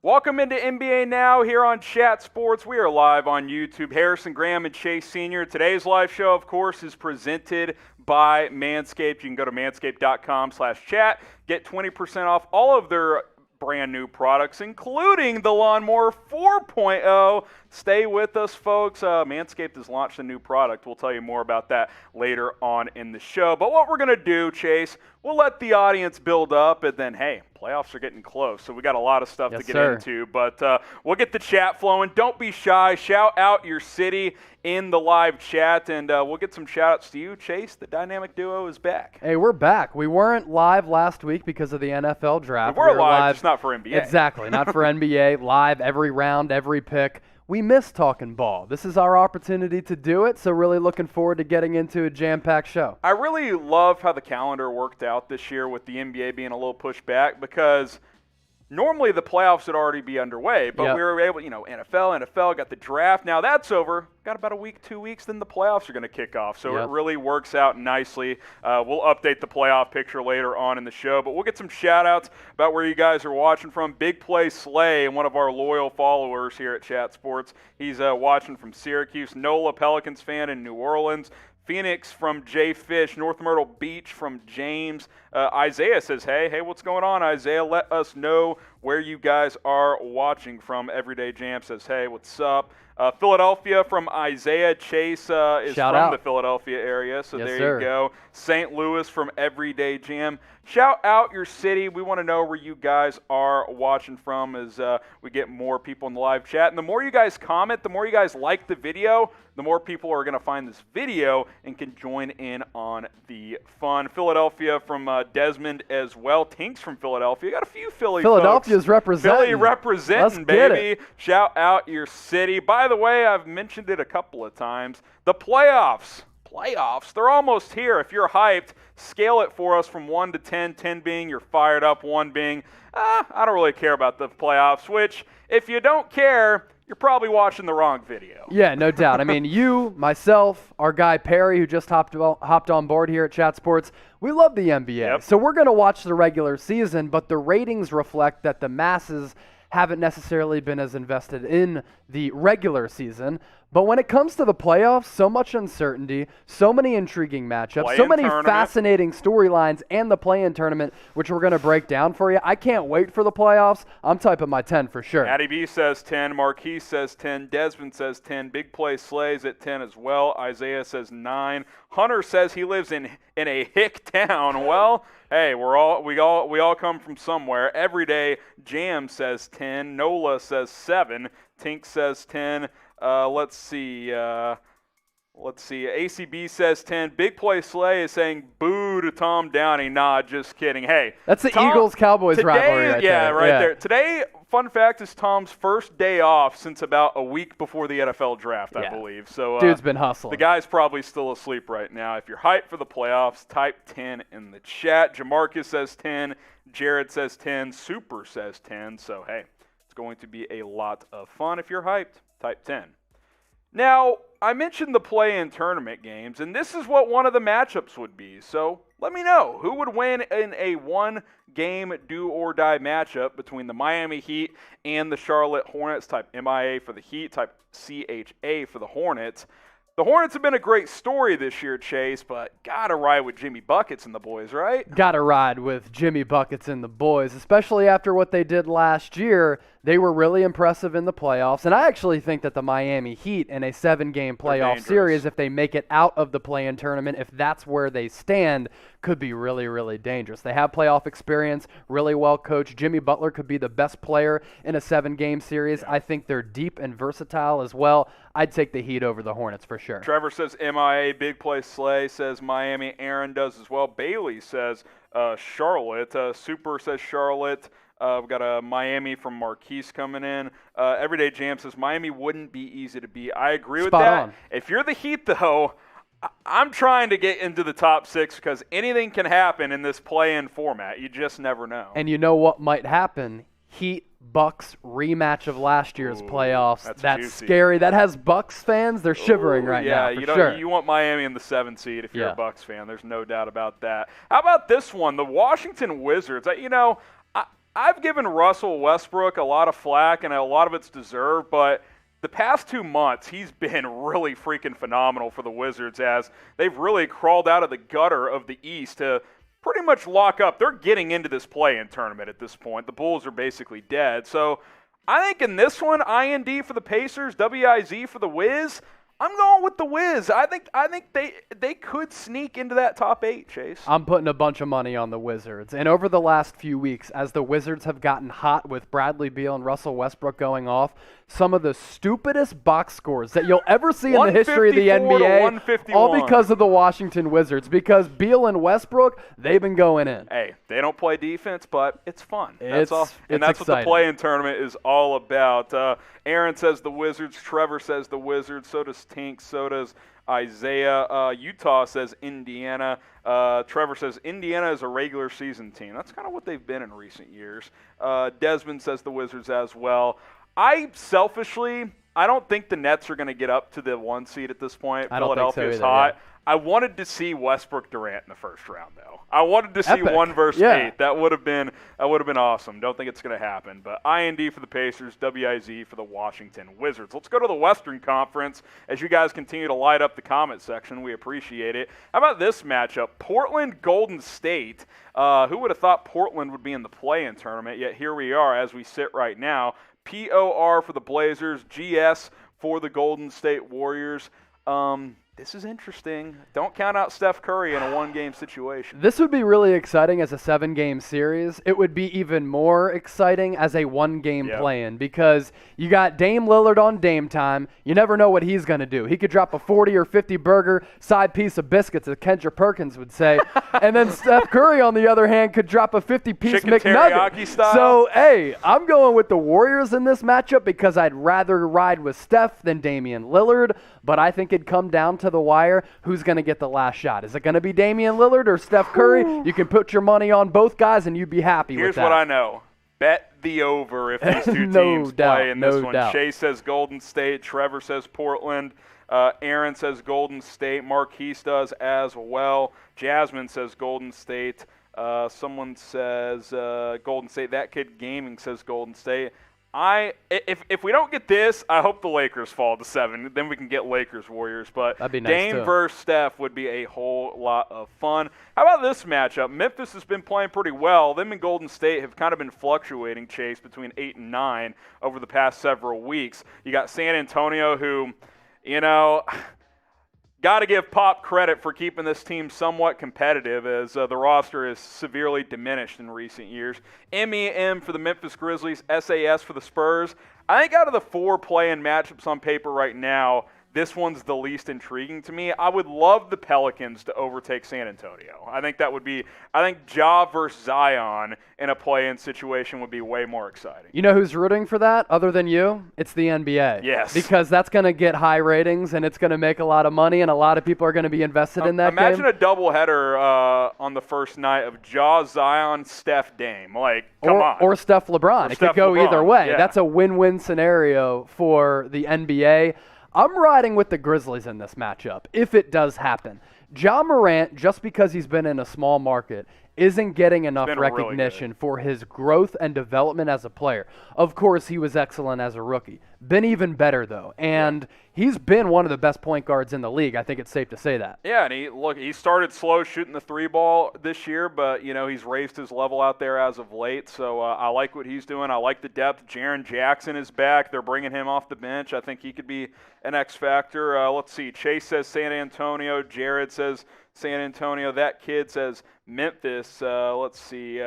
Welcome into NBA Now here on Chat Sports. We are live on YouTube. Harrison Graham and Chase Sr. Today's live show, of course, is presented by Manscaped. You can go to manscaped.com/chat. Get 20% off all of their brand new products, including the Lawnmower 4.0. Stay with us, folks. Manscaped has launched a new product. We'll tell you more about that later on in the show. But what we're going to do, Chase, we'll let the audience build up, and then, hey, playoffs are getting close, so we got a lot of stuff to get into. But we'll get the chat flowing. Don't be shy. Shout out your city in the live chat, and we'll get some shout-outs to you, Chase. The dynamic duo is back. Hey, we're back. We weren't live last week because of the NFL draft. We were live, just not for NBA. Exactly, not for NBA. Live every round, every pick. We miss talking ball. This is our opportunity to do it, so really looking forward to getting into a jam-packed show. I really love how the calendar worked out this year with the NBA being a little pushed back, because normally the playoffs would already be underway, but we were able, NFL got the draft. Now that's over. Got about a week, 2 weeks, then the playoffs are going to kick off. So it really works out nicely. We'll update the playoff picture later on in the show, but we'll get some shout-outs about where you guys are watching from. Big Play Slay, one of our loyal followers here at Chat Sports. He's watching from Syracuse. Nola, Pelicans fan in New Orleans. Phoenix from Jay Fish, North Myrtle Beach from James. Isaiah says, hey, what's going on, Isaiah? Let us know where you guys are watching from. Everyday Jam says, hey, what's up? Philadelphia from Isaiah. Chase is from the Philadelphia area, so there you go. St. Louis from Everyday Jam. Shout out your city. We want to know where you guys are watching from as we get more people in the live chat. And the more you guys comment, the more you guys like the video, the more people are going to find this video and can join in on the fun. Philadelphia from Desmond as well. Tinks from Philadelphia. Got a few Philadelphia's representing. Philly representing, baby. Shout out your city. By the way, I've mentioned it a couple of times. The playoffs, they're almost here. If you're hyped, scale it for us from 1 to 10, 10 being you're fired up, 1 being, I don't really care about the playoffs, which if you don't care, you're probably watching the wrong video. Yeah, no doubt. I mean, you, myself, our guy Perry, who just hopped on board here at Chat Sports, we love the NBA. So we're going to watch the regular season, but the ratings reflect that the masses haven't necessarily been as invested in the regular season. But when it comes to the playoffs, so much uncertainty, so many intriguing matchups, so many fascinating storylines, and the play-in tournament, which we're going to break down for you. I can't wait for the playoffs. I'm typing my 10 for sure. Addy B says 10. Marquis says 10. Desmond says 10. Big Play Slays at 10 as well. Isaiah says 9. Hunter says he lives in a hick town. Well, hey, we all come from somewhere. Everyday Jam says 10. Nola says 7. Tink says 10. Let's see. ACB says 10. Big Play Slay is saying boo to Tom Downey. Nah, just kidding. Hey, that's the Eagles-Cowboys rivalry right there. Right there. Today, fun fact, is Tom's first day off since about a week before the NFL draft, I believe. So dude's been hustling. The guy's probably still asleep right now. If you're hyped for the playoffs, type 10 in the chat. Jamarcus says 10. Jared says 10. Super says 10. So, hey, it's going to be a lot of fun. If you're hyped, type 10. Now, I mentioned the play-in tournament games, and this is what one of the matchups would be. So let me know, who would win in a one-game do-or-die matchup between the Miami Heat and the Charlotte Hornets? Type MIA for the Heat, type CHA for the Hornets. The Hornets have been a great story this year, Chase, but gotta ride with Jimmy Buckets and the boys, right? Gotta ride with Jimmy Buckets and the boys, especially after what they did last year. They were really impressive in the playoffs, and I actually think that the Miami Heat in a 7-game playoff series, if they make it out of the play-in tournament, if that's where they stand, could be really, really dangerous. They have playoff experience, really well coached. Jimmy Butler could be the best player in a 7-game series. I think they're deep and versatile as well. I'd take the Heat over the Hornets for sure. Trevor says MIA. Big Play Slay says Miami. Aaron does as well. Bailey says Charlotte. Super says Charlotte. We've got a Miami from Marquise coming in. Everyday Jam says Miami wouldn't be easy to beat. I agree with that. On. If you're the Heat, though, I'm trying to get into the top 6 because anything can happen in this play-in format. You just never know. And you know what might happen? Heat-Bucks rematch of last year's playoffs. That's scary. That has Bucks fans. They're shivering right now, for sure. You want Miami in the 7th seed if you're a Bucks fan. There's no doubt about that. How about this one? The Washington Wizards. I've given Russell Westbrook a lot of flack, and a lot of it's deserved, but the past 2 months, he's been really freaking phenomenal for the Wizards as they've really crawled out of the gutter of the East to pretty much lock up. They're getting into this play-in tournament at this point. The Bulls are basically dead. So I think in this one, IND for the Pacers, WIZ for the Wiz. I'm going with the Wiz. I think they could sneak into that top 8, Chase. I'm putting a bunch of money on the Wizards. And over the last few weeks, as the Wizards have gotten hot with Bradley Beal and Russell Westbrook going off, some of the stupidest box scores that you'll ever see in the history of the NBA, all because of the Washington Wizards. Because Beal and Westbrook, they've been going in. Hey, they don't play defense, but it's fun. That's all. And that's what the play-in tournament is all about. Aaron says the Wizards. Trevor says the Wizards. So does Tink. So does Isaiah. Utah says Indiana. Trevor says Indiana is a regular season team. That's kind of what they've been in recent years. Desmond says the Wizards as well. I don't think the Nets are going to get up to the 1 seed at this point. Philadelphia's hot. Yeah. I wanted to see Westbrook Durant in the first round, though. I wanted to see 1 versus 8. That would have been awesome. Don't think it's going to happen. But IND for the Pacers, WIZ for the Washington Wizards. Let's go to the Western Conference as you guys continue to light up the comment section. We appreciate it. How about this matchup? Portland, Golden State. Who would have thought Portland would be in the play-in tournament? Yet here we are as we sit right now. POR for the Blazers, GS for the Golden State Warriors. This is interesting. Don't count out Steph Curry in a 1-game situation. This would be really exciting as a 7-game series. It would be even more exciting as a 1-game play-in because you got Dame Lillard on Dame time. You never know what he's going to do. He could drop a 40 or 50 burger, side piece of biscuits, as Kendra Perkins would say. And then Steph Curry, on the other hand, could drop a 50-piece McNugget. Style. So, hey, I'm going with the Warriors in this matchup because I'd rather ride with Steph than Damian Lillard. But I think it'd come down to the wire. Who's going to get the last shot? Is it going to be Damian Lillard or Steph Curry? You can put your money on both guys and you'd be happy with that. Here's what I know. Bet the over if these two teams play in this one. Shay says Golden State. Trevor says Portland. Aaron says Golden State. Marquise does as well. Jasmine says Golden State. Someone says Golden State. That Kid Gaming says Golden State. If we don't get this, I hope the Lakers fall to 7. Then we can get Lakers-Warriors. But that'd be nice Dame versus Steph would be a whole lot of fun. How about this matchup? Memphis has been playing pretty well. Them and Golden State have kind of been fluctuating, Chase, between 8 and 9 over the past several weeks. You got San Antonio who, got to give Pop credit for keeping this team somewhat competitive as the roster is severely diminished in recent years. MEM for the Memphis Grizzlies, SAS for the Spurs. I think out of the 4 play-in matchups on paper right now, this one's the least intriguing to me. I would love the Pelicans to overtake San Antonio. I think Ja versus Zion in a play-in situation would be way more exciting. You know who's rooting for that other than you? It's the NBA. Yes. Because that's going to get high ratings and it's going to make a lot of money and a lot of people are going to be invested in that Imagine game. a doubleheader on the first night of Ja, Zion, Steph, Dame. Come on. Or Steph LeBron. It could go either way. Yeah. That's a win-win scenario for the NBA. I'm riding with the Grizzlies in this matchup, if it does happen. Ja Morant, just because he's been in a small market, isn't getting enough recognition for his growth and development as a player. Of course, he was excellent as a rookie. Been even better, though. And he's been one of the best point guards in the league. I think it's safe to say that. Yeah, and he started slow shooting the 3-ball this year, but, he's raised his level out there as of late. So I like what he's doing. I like the depth. Jaren Jackson is back. They're bringing him off the bench. I think he could be an X factor. Let's see. Chase says San Antonio. Jared says San Antonio. That kid says Memphis. Let's see.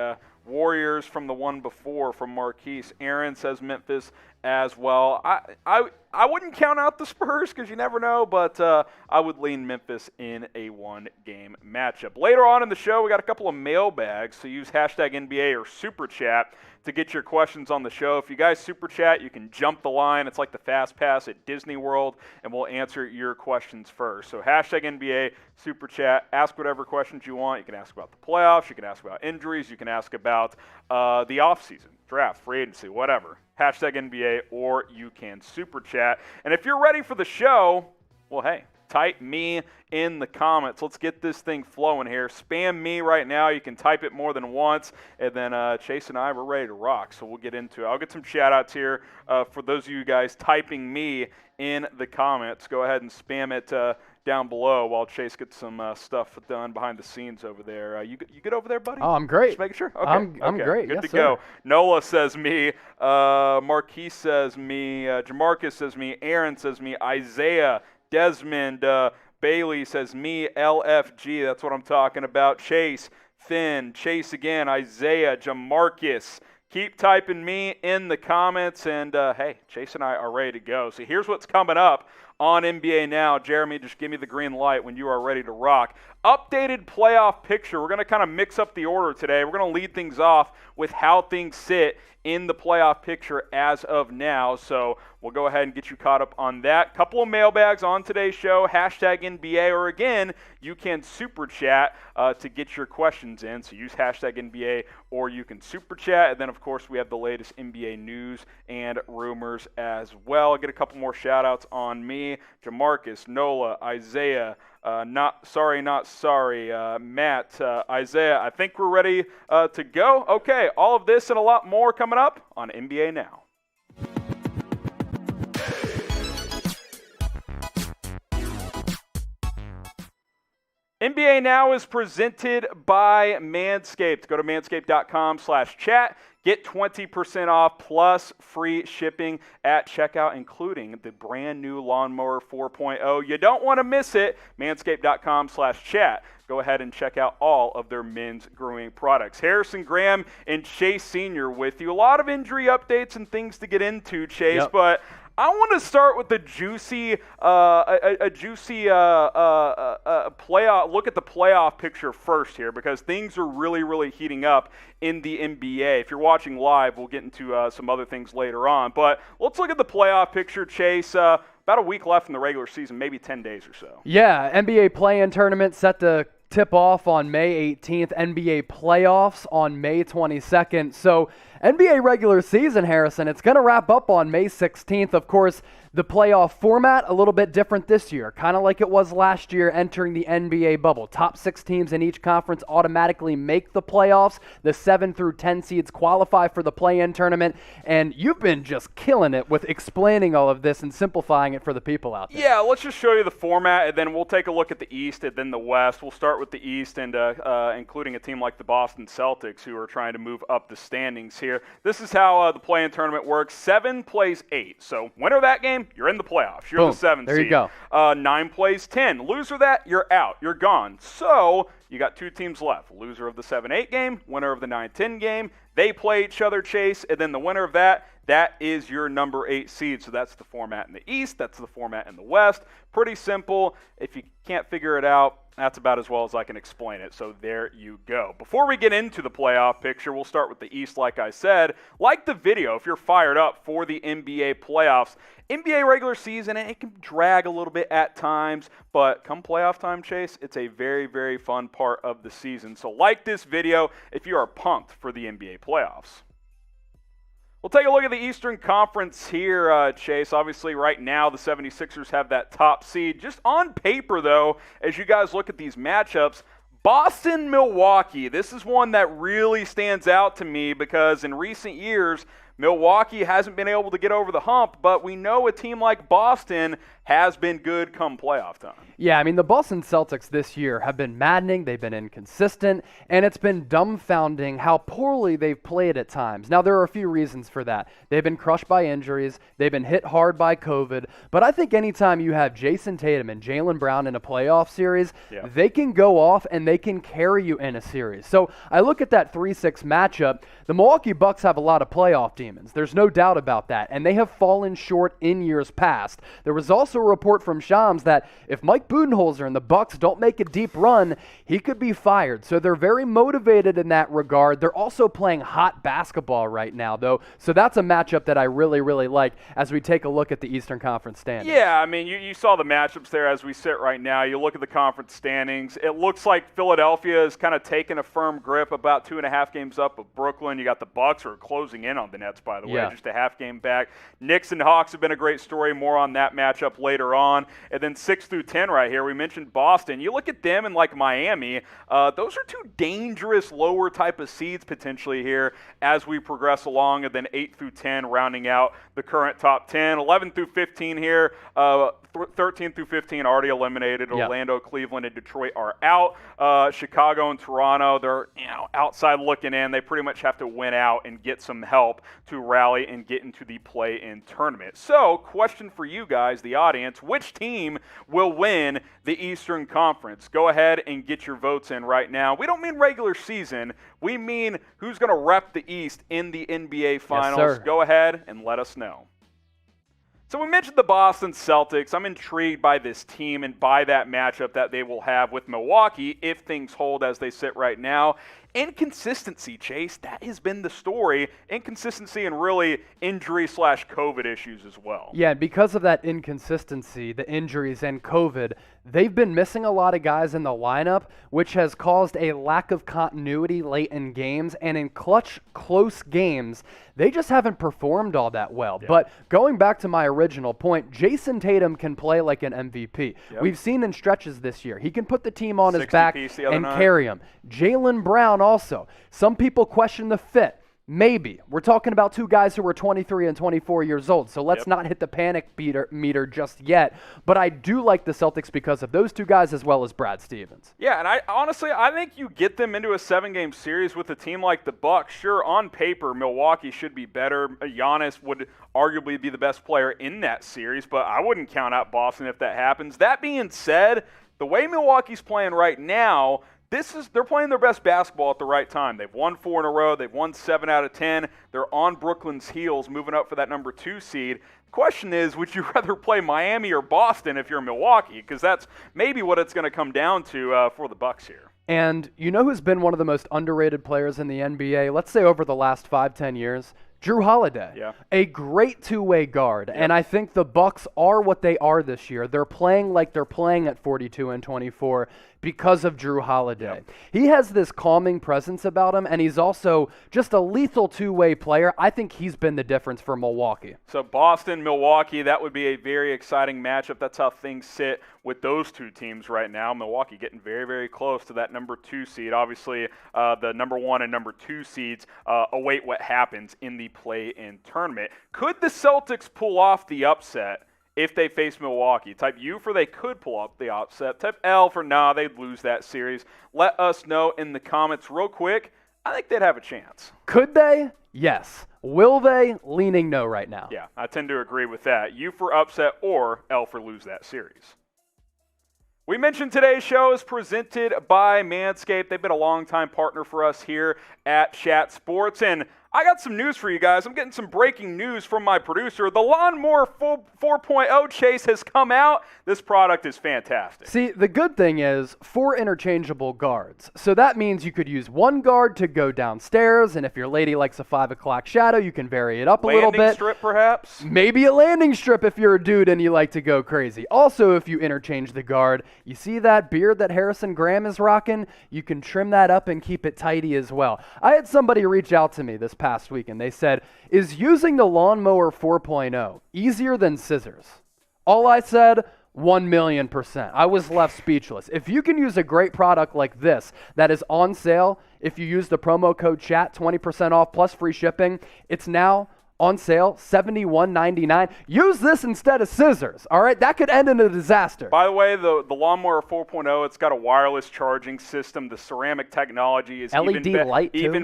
Warriors from the one before from Marquise. Aaron says Memphis as well. I wouldn't count out the Spurs because you never know, but I would lean Memphis in a 1-game matchup. Later on in the show, we got a couple of mailbags, so use hashtag NBA or Super Chat to get your questions on the show. If you guys Super Chat, you can jump the line. It's like the Fast Pass at Disney World, and we'll answer your questions first. So hashtag NBA, Super Chat, ask whatever questions you want. You can ask about the playoffs. You can ask about injuries. You can ask about the offseason, draft, free agency, whatever. Hashtag NBA, or you can Super Chat. And if you're ready for the show, well, hey, type me in the comments. Let's get this thing flowing here. Spam me right now. You can type it more than once, and then Chase and I, we're ready to rock, so we'll get into it. I'll get some shout-outs here for those of you guys typing me in the comments. Go ahead and spam it down below while Chase gets some stuff done behind the scenes over there. You good over there, buddy? Oh, I'm great. Just making sure? Okay. I'm great. Good yes, to sir. go. Nola says me. Marquise says me. Jamarcus says me. Aaron says me. Isaiah, Desmond, Bailey says me. LFG, that's what I'm talking about. Chase, Finn, Chase again. Isaiah, Jamarcus. Keep typing me in the comments, and hey, Chase and I are ready to go. So here's what's coming up on NBA Now. Jeremy, just give me the green light when you are ready to rock. Updated playoff picture. We're going to kind of mix up the order today. We're going to lead things off with how things sit in the playoff picture as of now. So we'll go ahead and get you caught up on that. Couple of mailbags on today's show. Hashtag NBA, or again, you can super chat to get your questions in. So use hashtag NBA, or you can super chat. And then, of course, we have the latest NBA news and rumors as well. I'll get a couple more shout outs on me. Jamarcus, Nola, Isaiah, not sorry, Matt, Isaiah. I think we're ready to go. Okay, all of this and a lot more coming up on NBA Now. NBA Now is presented by Manscaped. Go to manscaped.com/chat. Get 20% off plus free shipping at checkout, including the brand new Lawnmower 4.0. You don't want to miss it. Manscaped.com/chat. Go ahead and check out all of their men's grooming products. Harrison Graham and Chase Sr. with you. A lot of injury updates and things to get into, Chase, but I want to start with the juicy playoff. Look at the playoff picture first here, because things are really, really heating up in the NBA. If you're watching live, we'll get into some other things later on. But let's look at the playoff picture, Chase. About a week left in the regular season, maybe 10 days or so. Yeah, NBA play-in tournament set to tip off on May 18th, NBA playoffs on May 22nd. So NBA regular season, Harrison, it's going to wrap up on May 16th. Of course, the playoff format, a little bit different this year, kind of like it was last year entering the NBA bubble. Top 6 teams in each conference automatically make the playoffs. The 7 through 10 seeds qualify for the play-in tournament, and you've been just killing it with explaining all of this and simplifying it for the people out there. Yeah, let's just show you the format, and then we'll take a look at the East and then the West. We'll start with the East, and including a team like the Boston Celtics, who are trying to move up the standings here. This is how the play-in tournament works. 7 plays 8. So winner of that game, you're in the playoffs. You're Boom. the 7th There seed. you go. 9 plays 10. Loser of that, you're out. You're gone. So you got 2 teams left. Loser of the 7-8 game, winner of the 9-10 game. They play each other, Chase, and then the winner of that is your number 8 seed. So that's the format in the East. That's the format in the West. Pretty simple. If you can't figure it out, that's about as well as I can explain it. So there you go. Before we get into the playoff picture, we'll start with the East, like I said. Like the video if you're fired up for the NBA playoffs. NBA regular season, it can drag a little bit at times, but come playoff time, Chase, it's a very, very fun part of the season. So like this video if you are pumped for the NBA playoffs. We'll take a look at the Eastern Conference here, Chase. Obviously, right now, the 76ers have that top seed. Just on paper, though, as you guys look at these matchups, Boston, Milwaukee, this is one that really stands out to me because in recent years, Milwaukee hasn't been able to get over the hump, but we know a team like Boston has been good come playoff time. Yeah, I mean, the Boston Celtics this year have been maddening. They've been inconsistent, and it's been dumbfounding how poorly they've played at times. Now, there are a few reasons for that. They've been crushed by injuries. They've been hit hard by COVID. But I think anytime you have Jason Tatum and Jaylen Brown in a playoff series, they can go off and they can carry you in a series. So I look at that 3-6 matchup. The Milwaukee Bucks have a lot of playoff demons. There's no doubt about that, and they have fallen short in years past. There was also a report from Shams that if Mike Budenholzer and the Bucks don't make a deep run, he could be fired. So they're very motivated in that regard. They're also playing hot basketball right now, though. So that's a matchup that I really, really like as we take a look at the Eastern Conference standings. Yeah, I mean, you saw the matchups there as we sit right now. You look at the conference standings. It looks like Philadelphia is kind of taking a firm grip, about 2.5 games up of Brooklyn. You got the Bucks who are closing in on the Nets. Nets, by the way, just a half game back. Knicks and Hawks have been a great story. More on that matchup later on. And then 6 through 10 right here, we mentioned Boston. You look at them and like Miami, those are two dangerous lower type of seeds potentially here as we progress along. And then 8 through 10 rounding out the current top 10. 11 through 15 here, 13 through 15 already eliminated. Orlando, Cleveland, and Detroit are out. Chicago and Toronto, they're outside looking in. They pretty much have to win out and get some help to rally and get into the play-in tournament. So, question for you guys, the audience, which team will win the Eastern Conference? Go ahead and get your votes in right now. We don't mean regular season. We mean who's going to rep the East in the NBA Finals. Yes, sir. Go ahead and let us know. So we mentioned the Boston Celtics. I'm intrigued by this team and by that matchup that they will have with Milwaukee if things hold as they sit right now. Inconsistency, Chase, that has been the story. Inconsistency and really injury/COVID issues as well. Yeah, because of that inconsistency, the injuries and COVID, they've been missing a lot of guys in the lineup, which has caused a lack of continuity late in games. And in clutch, close games, they just haven't performed all that well. Yeah. But going back to my original point, Jason Tatum can play like an MVP. Yep. We've seen in stretches this year. He can put the team on his 60 back piece the other and night. carry him. Jaylen Brown also. Some people question the fit. Maybe. We're talking about two guys who are 23 and 24 years old, so let's not hit the panic meter just yet. But I do like the Celtics because of those two guys as well as Brad Stevens. Yeah, and I think you get them into a 7-game series with a team like the Bucks. Sure, on paper, Milwaukee should be better. Giannis would arguably be the best player in that series, but I wouldn't count out Boston if that happens. That being said, the way Milwaukee's playing right now, they're playing their best basketball at the right time. They've won 4 in a row. They've won 7 out of 10. They're on Brooklyn's heels, moving up for that number 2 seed. The question is, would you rather play Miami or Boston if you're Milwaukee? Because that's maybe what it's going to come down to for the Bucks here. And you know who's been one of the most underrated players in the NBA, let's say over the last 5-10 years? Drew Holiday. Yeah. A great two-way guard. And I think the Bucks are what they are this year. They're playing like they're playing at 42 and 24 because of Drew Holiday. Yep. He has this calming presence about him, and he's also just a lethal two-way player. I think he's been the difference for Milwaukee. So Boston, Milwaukee, that would be a very exciting matchup. That's how things sit with those two teams right now. Milwaukee getting very, very close to that number 2 seed. Obviously, the number 1 and number 2 seeds await what happens in the play-in tournament. Could the Celtics pull off the upset if they face Milwaukee? Type U for they could pull off the upset. Type L for nah, they'd lose that series. Let us know in the comments real quick. I think they'd have a chance. Could they? Yes. Will they? Leaning no right now. Yeah, I tend to agree with that. U for upset or L for lose that series. We mentioned today's show is presented by Manscaped. They've been a longtime partner for us here at Chat Sports, and I got some news for you guys. I'm getting some breaking news from my producer. The Lawnmower 4.0 Chase has come out. This product is fantastic. See, the good thing is 4 interchangeable guards. So that means you could use one guard to go downstairs, and if your lady likes a 5 o'clock shadow, you can vary it up a little bit. Landing strip, perhaps? Maybe a landing strip if you're a dude and you like to go crazy. Also, if you interchange the guard, you see that beard that Harrison Graham is rocking? You can trim that up and keep it tidy as well. I had somebody reach out to me this past week and they said, is using the Lawnmower 4.0 easier than scissors? All I said, 1,000,000%. I was left speechless. If you can use a great product like this that is on sale, if you use the promo code CHAT, 20% off plus free shipping, it's now on sale, $71.99. Use this instead of scissors, all right? That could end in a disaster. By the way, the Lawnmower 4.0, it's got a wireless charging system. The ceramic technology is even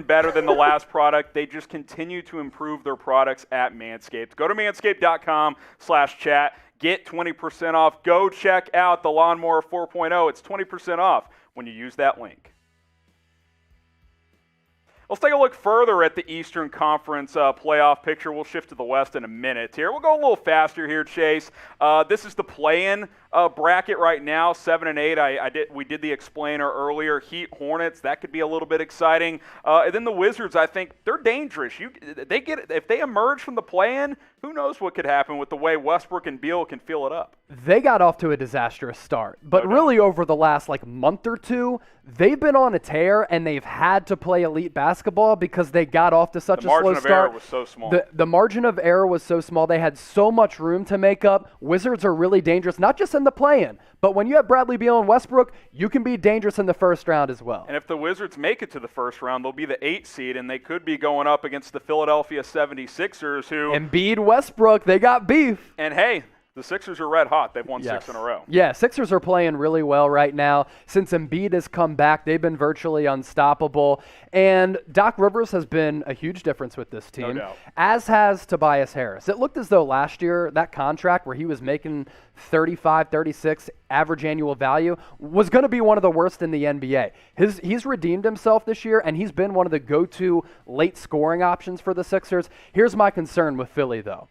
better than the last product. They just continue to improve their products at Manscaped. Go to manscaped.com/chat. Get 20% off. Go check out the Lawnmower 4.0. It's 20% off when you use that link. Let's take a look further at the Eastern Conference playoff picture. We'll shift to the West in a minute here. We'll go a little faster here, Chase. This is the play-in bracket right now, 7 and 8. We did the explainer earlier. Heat, Hornets, that could be a little bit exciting. And then the Wizards, I think they're dangerous. If they emerge from the play-in, who knows what could happen with the way Westbrook and Beal can fill it up. They got off to a disastrous start, but really over the last month or two, they've been on a tear, and they've had to play elite basketball because they got off to such a slow start. The margin of error was so small. The margin of error was so small. They had so much room to make up. Wizards are really dangerous, not just in the play-in, but when you have Bradley Beal and Westbrook, you can be dangerous in the first round as well. And if the Wizards make it to the first round, they'll be the 8th seed, and they could be going up against the Philadelphia 76ers, who... Embiid, Westbrook, they got beef. And hey, the Sixers are red hot. They've won 6 in a row. Yeah, Sixers are playing really well right now. Since Embiid has come back, they've been virtually unstoppable. And Doc Rivers has been a huge difference with this team, no doubt, as has Tobias Harris. It looked as though last year that contract where he was making 35, 36 average annual value was going to be one of the worst in the NBA. He's redeemed himself this year, and he's been one of the go-to late scoring options for the Sixers. Here's my concern with Philly, though.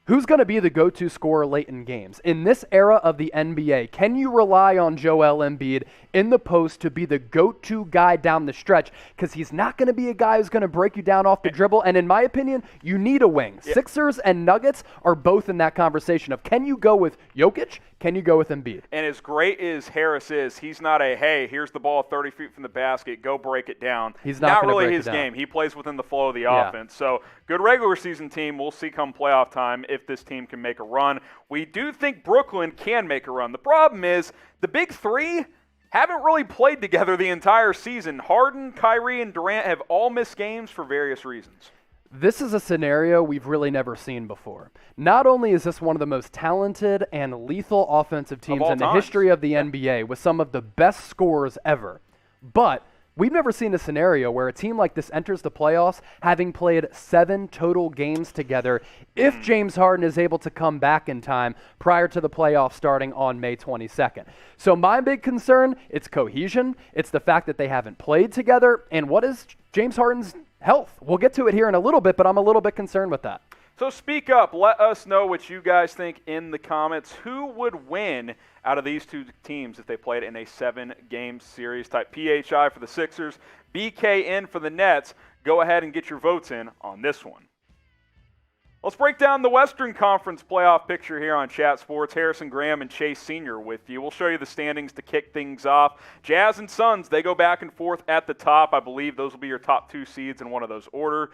Who's going to be the go-to scorer late in games? In this era of the NBA, can you rely on Joel Embiid in the post to be the go-to guy down the stretch? Because he's not going to be a guy who's going to break you down off the dribble. And in my opinion, you need a wing. Yeah. Sixers and Nuggets are both in that conversation of, can you go with Jokic? Can you go with Embiid? And as great as Harris is, he's not a, hey, here's the ball 30 feet from the basket, go break it down. He's not really his game. He plays within the flow of the offense. So good regular season team. We'll see come playoff time if this team can make a run. We do think Brooklyn can make a run. The problem is the big three haven't really played together the entire season. Harden, Kyrie, and Durant have all missed games for various reasons. This is a scenario we've really never seen before. Not only is this one of the most talented and lethal offensive teams in the history of the NBA with some of the best scorers ever, but we've never seen a scenario where a team like this enters the playoffs having played 7 total games together if James Harden is able to come back in time prior to the playoffs starting on May 22nd. So my big concern, it's cohesion, it's the fact that they haven't played together, and what is James Harden's health? We'll get to it here in a little bit, but I'm a little bit concerned with that. So speak up. Let us know what you guys think in the comments. Who would win out of these two teams if they played in a 7-game series? Type PHI for the Sixers, BKN for the Nets. Go ahead and get your votes in on this one. Let's break down the Western Conference playoff picture here on Chat Sports. Harrison Graham and Chase Sr. with you. We'll show you the standings to kick things off. Jazz and Suns, they go back and forth at the top. I believe those will be your top 2 seeds in one of those order.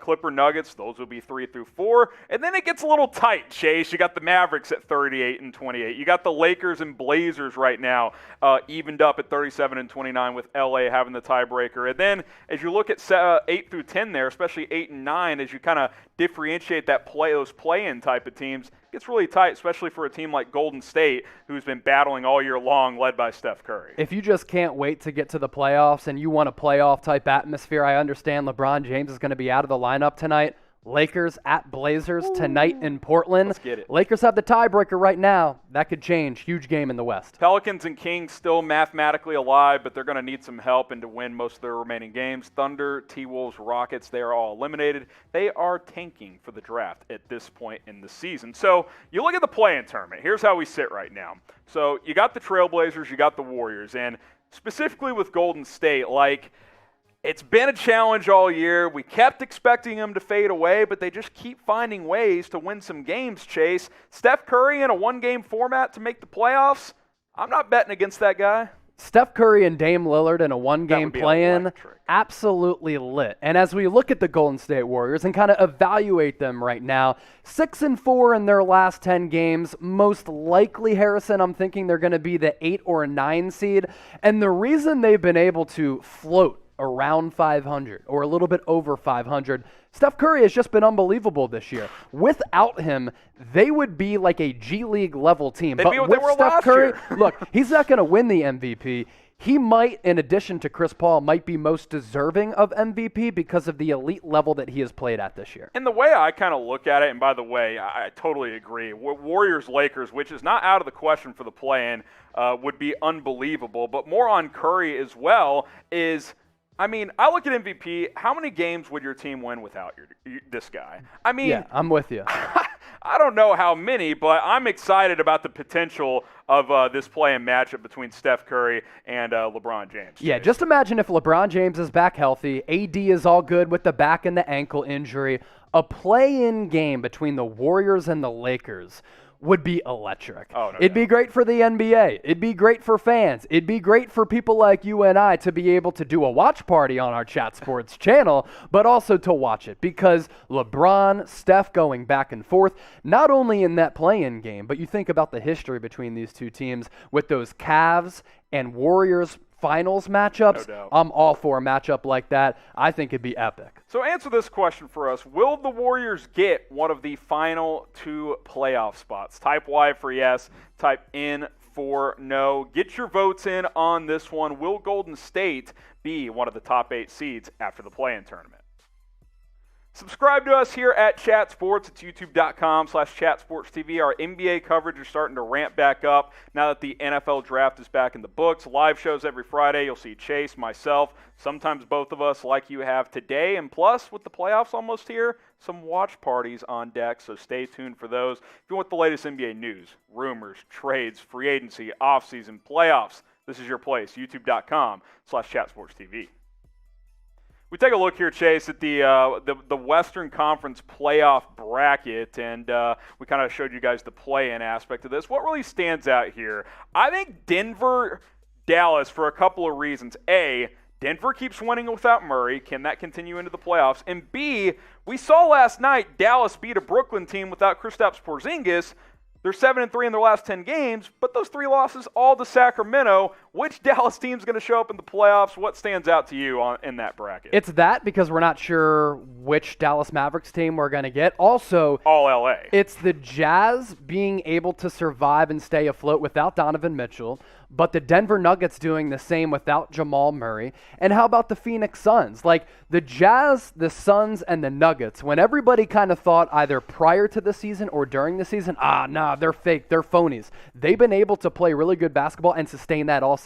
Clipper Nuggets, those will be 3 through 4. And then it gets a little tight, Chase. You got the Mavericks at 38 and 28. You got the Lakers and Blazers right now evened up at 37 and 29 with LA having the tiebreaker. And then as you look at 8 through 10 there, especially 8 and 9, as you kind of differentiate that those play-in type of teams, gets really tight, especially for a team like Golden State, who's been battling all year long, led by Steph Curry. If you just can't wait to get to the playoffs and you want a playoff-type atmosphere, I understand LeBron James is going to be out of the lineup tonight. Lakers at Blazers tonight in Portland. Let's get it. Lakers have the tiebreaker right now. That could change. Huge game in the West. Pelicans and Kings still mathematically alive, but they're going to need some help and to win most of their remaining games. Thunder, T-Wolves, Rockets, they are all eliminated. They are tanking for the draft at this point in the season. So you look at the play-in tournament. Here's how we sit right now. So you got the Trailblazers, you got the Warriors, and specifically with Golden State, it's been a challenge all year. We kept expecting them to fade away, but they just keep finding ways to win some games, Chase. Steph Curry in a 1-game format to make the playoffs, I'm not betting against that guy. Steph Curry and Dame Lillard in a 1-game play-in, absolutely lit. And as we look at the Golden State Warriors and kind of evaluate them right now, 6-4 in their last 10 games. Most likely, Harrison, I'm thinking they're going to be the 8 or 9 seed. And the reason they've been able to float around 500 or a little bit over 500, Steph Curry has just been unbelievable this year. Without him, they would be like a G League level team. They'd be what they were Steph last Curry, year. Look, he's not going to win the MVP. He might, in addition to Chris Paul, might be most deserving of MVP because of the elite level that he has played at this year. And the way I kind of look at it, and by the way, I totally agree, Warriors-Lakers, which is not out of the question for the play-in, would be unbelievable. But more on Curry as well is, I look at MVP. How many games would your team win without this guy? Yeah, I'm with you. I don't know how many, but I'm excited about the potential of this play-in matchup between Steph Curry and LeBron James. Yeah, just imagine if LeBron James is back healthy, AD is all good with the back and the ankle injury. A play-in game between the Warriors and the Lakers would be electric. Oh, no It'd be great for the NBA. It'd be great for fans. It'd be great for people like you and I to be able to do a watch party on our Chat Sports channel, but also to watch it because LeBron, Steph going back and forth, not only in that play-in game, but you think about the history between these two teams with those Cavs and Warriors finals matchups. No doubt. I'm all for a matchup like that. I think it'd be epic. So answer this question for us. Will the Warriors get one of the final 2 playoff spots? Type Y for yes, type N for no. Get your votes in on this one. Will Golden State be one of the top 8 seeds after the play-in tournament? Subscribe to us here at Chat Sports. It's youtube.com/ChatSportsTV. Our NBA coverage is starting to ramp back up now that the NFL draft is back in the books. Live shows every Friday. You'll see Chase, myself, sometimes both of us like you have today. And plus, with the playoffs almost here, some watch parties on deck, so stay tuned for those. If you want the latest NBA news, rumors, trades, free agency, offseason, playoffs, this is your place, youtube.com/ChatSportsTV. We take a look here, Chase, at the Western Conference playoff bracket, and we kind of showed you guys the play-in aspect of this. What really stands out here? I think Denver, Dallas, for a couple of reasons. A, Denver keeps winning without Murray. Can that continue into the playoffs? And B, we saw last night Dallas beat a Brooklyn team without Kristaps Porzingis. They're 7-3 in their last 10 games, but those 3 losses all to Sacramento. Which Dallas team's going to show up in the playoffs? What stands out to you in that bracket? It's that because we're not sure which Dallas Mavericks team we're going to get. Also, all LA. It's the Jazz being able to survive and stay afloat without Donovan Mitchell, but the Denver Nuggets doing the same without Jamal Murray. And how about the Phoenix Suns? Like the Jazz, the Suns, and the Nuggets, when everybody kind of thought either prior to the season or during the season, they're fake, they're phonies. They've been able to play really good basketball and sustain that all season.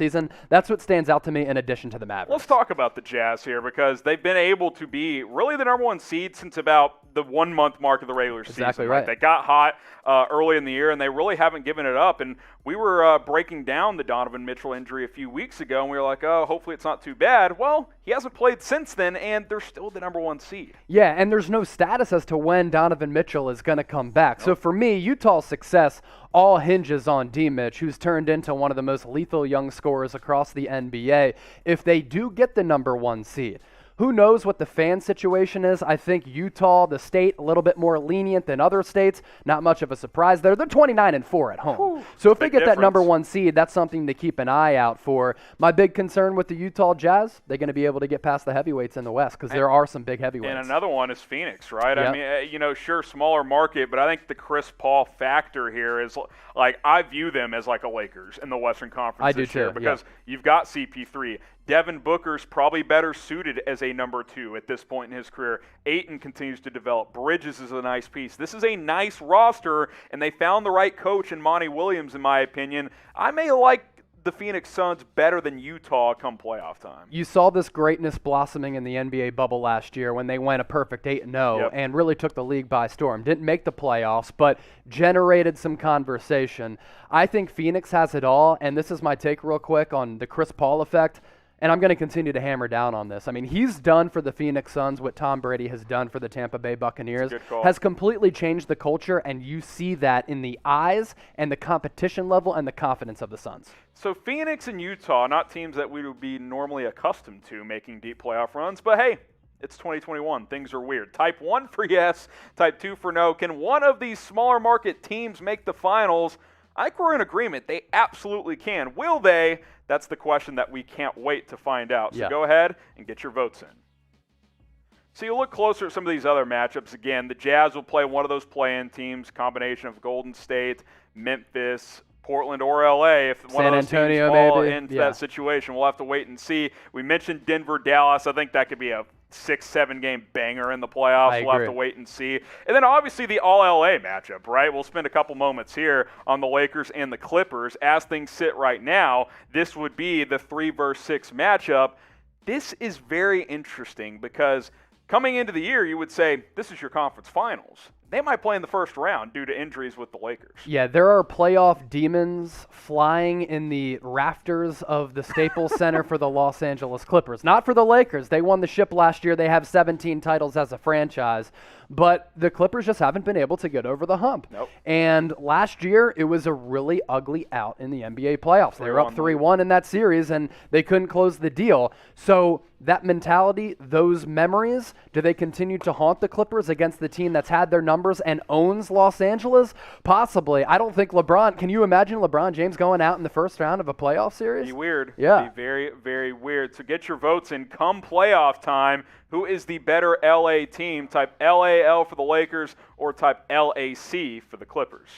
That's what stands out to me in addition to the Mavericks. Let's talk about the Jazz here because they've been able to be really the number 1 seed since about the 1-month mark of the regular season. Exactly right. They got hot early in the year, and they really haven't given it up. And we were breaking down the Donovan Mitchell injury a few weeks ago, and we were like, oh, hopefully it's not too bad. Well, he hasn't played since then, and they're still the number 1 seed. Yeah, and there's no status as to when Donovan Mitchell is going to come back. Nope. So for me, Utah's success all hinges on D-Mitch, who's turned into one of the most lethal young scorers across the NBA. If they do get the number 1 seed, who knows what the fan situation is? I think Utah, the state, a little bit more lenient than other states. Not much of a surprise there. They're 29-4 at home. Whew, so if they get difference. that number 1 seed, that's something to keep an eye out for. My big concern with the Utah Jazz, they're going to be able to get past the heavyweights in the West because there are some big heavyweights. And another one is Phoenix, right? Yep. I mean, sure, smaller market, but I think the Chris Paul factor here is like I view them as like a Lakers in the Western Conference this year because you've got CP3. Devin Booker's probably better suited as a number 2 at this point in his career. Ayton continues to develop. Bridges is a nice piece. This is a nice roster, and they found the right coach in Monty Williams, in my opinion. I may like the Phoenix Suns better than Utah come playoff time. You saw this greatness blossoming in the NBA bubble last year when they went a perfect 8-0 and really took the league by storm. Didn't make the playoffs, but generated some conversation. I think Phoenix has it all, and this is my take real quick on the Chris Paul effect. And I'm going to continue to hammer down on this. I mean, he's done for the Phoenix Suns what Tom Brady has done for the Tampa Bay Buccaneers. Has completely changed the culture, and you see that in the eyes and the competition level and the confidence of the Suns. So Phoenix and Utah, not teams that we would be normally accustomed to making deep playoff runs, but hey, it's 2021. Things are weird. Type 1 for yes, type 2 for no. Can one of these smaller market teams make the finals? I think we're in agreement. They absolutely can. Will they? That's the question that we can't wait to find out. So go ahead and get your votes in. So you look closer at some of these other matchups. Again, the Jazz will play one of those play-in teams, combination of Golden State, Memphis, Portland, or LA. If one of those teams fall into that situation, we'll have to wait and see. We mentioned Denver, Dallas. I think that could be a 6-7 game banger in the playoffs. We'll have to wait and see. And then obviously the all-LA matchup, right? We'll spend a couple moments here on the Lakers and the Clippers. As things sit right now, this would be the 3 versus 6 matchup. This is very interesting because coming into the year, you would say this is your conference finals. they might play in the first round due to injuries with the Lakers. Yeah, there are playoff demons flying in the rafters of the Staples Center for the Los Angeles Clippers. Not for the Lakers. They won the ship last year. They have 17 titles as a franchise. But the Clippers just haven't been able to get over the hump. Nope. And last year, it was a really ugly out in the NBA playoffs. They were up 3-1 in that series, and they couldn't close the deal. So that mentality, those memories, do they continue to haunt the Clippers against the team that's had their numbers and owns Los Angeles? Possibly. I don't think can you imagine LeBron James going out in the first round of a playoff series? Be weird. Yeah. Be very, very weird. So get your votes in come playoff time. Who is the better LA team? Type LAL for the Lakers or type LAC for the Clippers.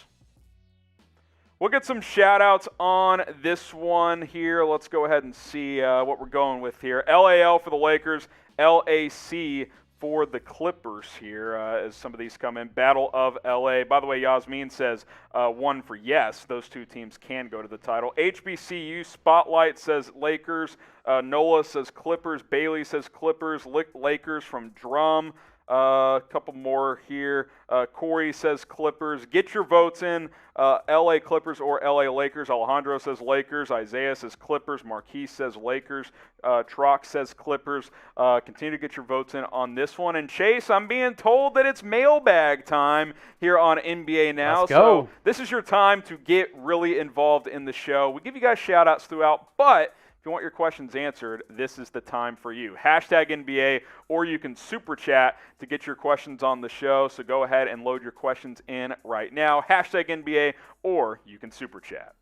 We'll get some shout-outs on this one here. Let's go ahead and see what we're going with here. LAL for the Lakers, LAC for the Clippers here as some of these come in. Battle of LA. By the way, Yasmin says one for yes. Those two teams can go to the title. HBCU Spotlight says Lakers. Nola says Clippers. Bailey says Clippers. Lakers from Drum. A couple more here. Corey says Clippers. Get your votes in. LA Clippers or LA Lakers. Alejandro says Lakers. Isaiah says Clippers. Marquise says Lakers. Trox says Clippers. Continue to get your votes in on this one. And Chase, I'm being told that it's mailbag time here on NBA Now. Let's go. So this is your time to get really involved in the show. We give you guys shout outs throughout, but if you want your questions answered, this is the time for you. Hashtag NBA, or you can super chat to get your questions on the show. So go ahead and load your questions in right now. Hashtag NBA, or you can super chat.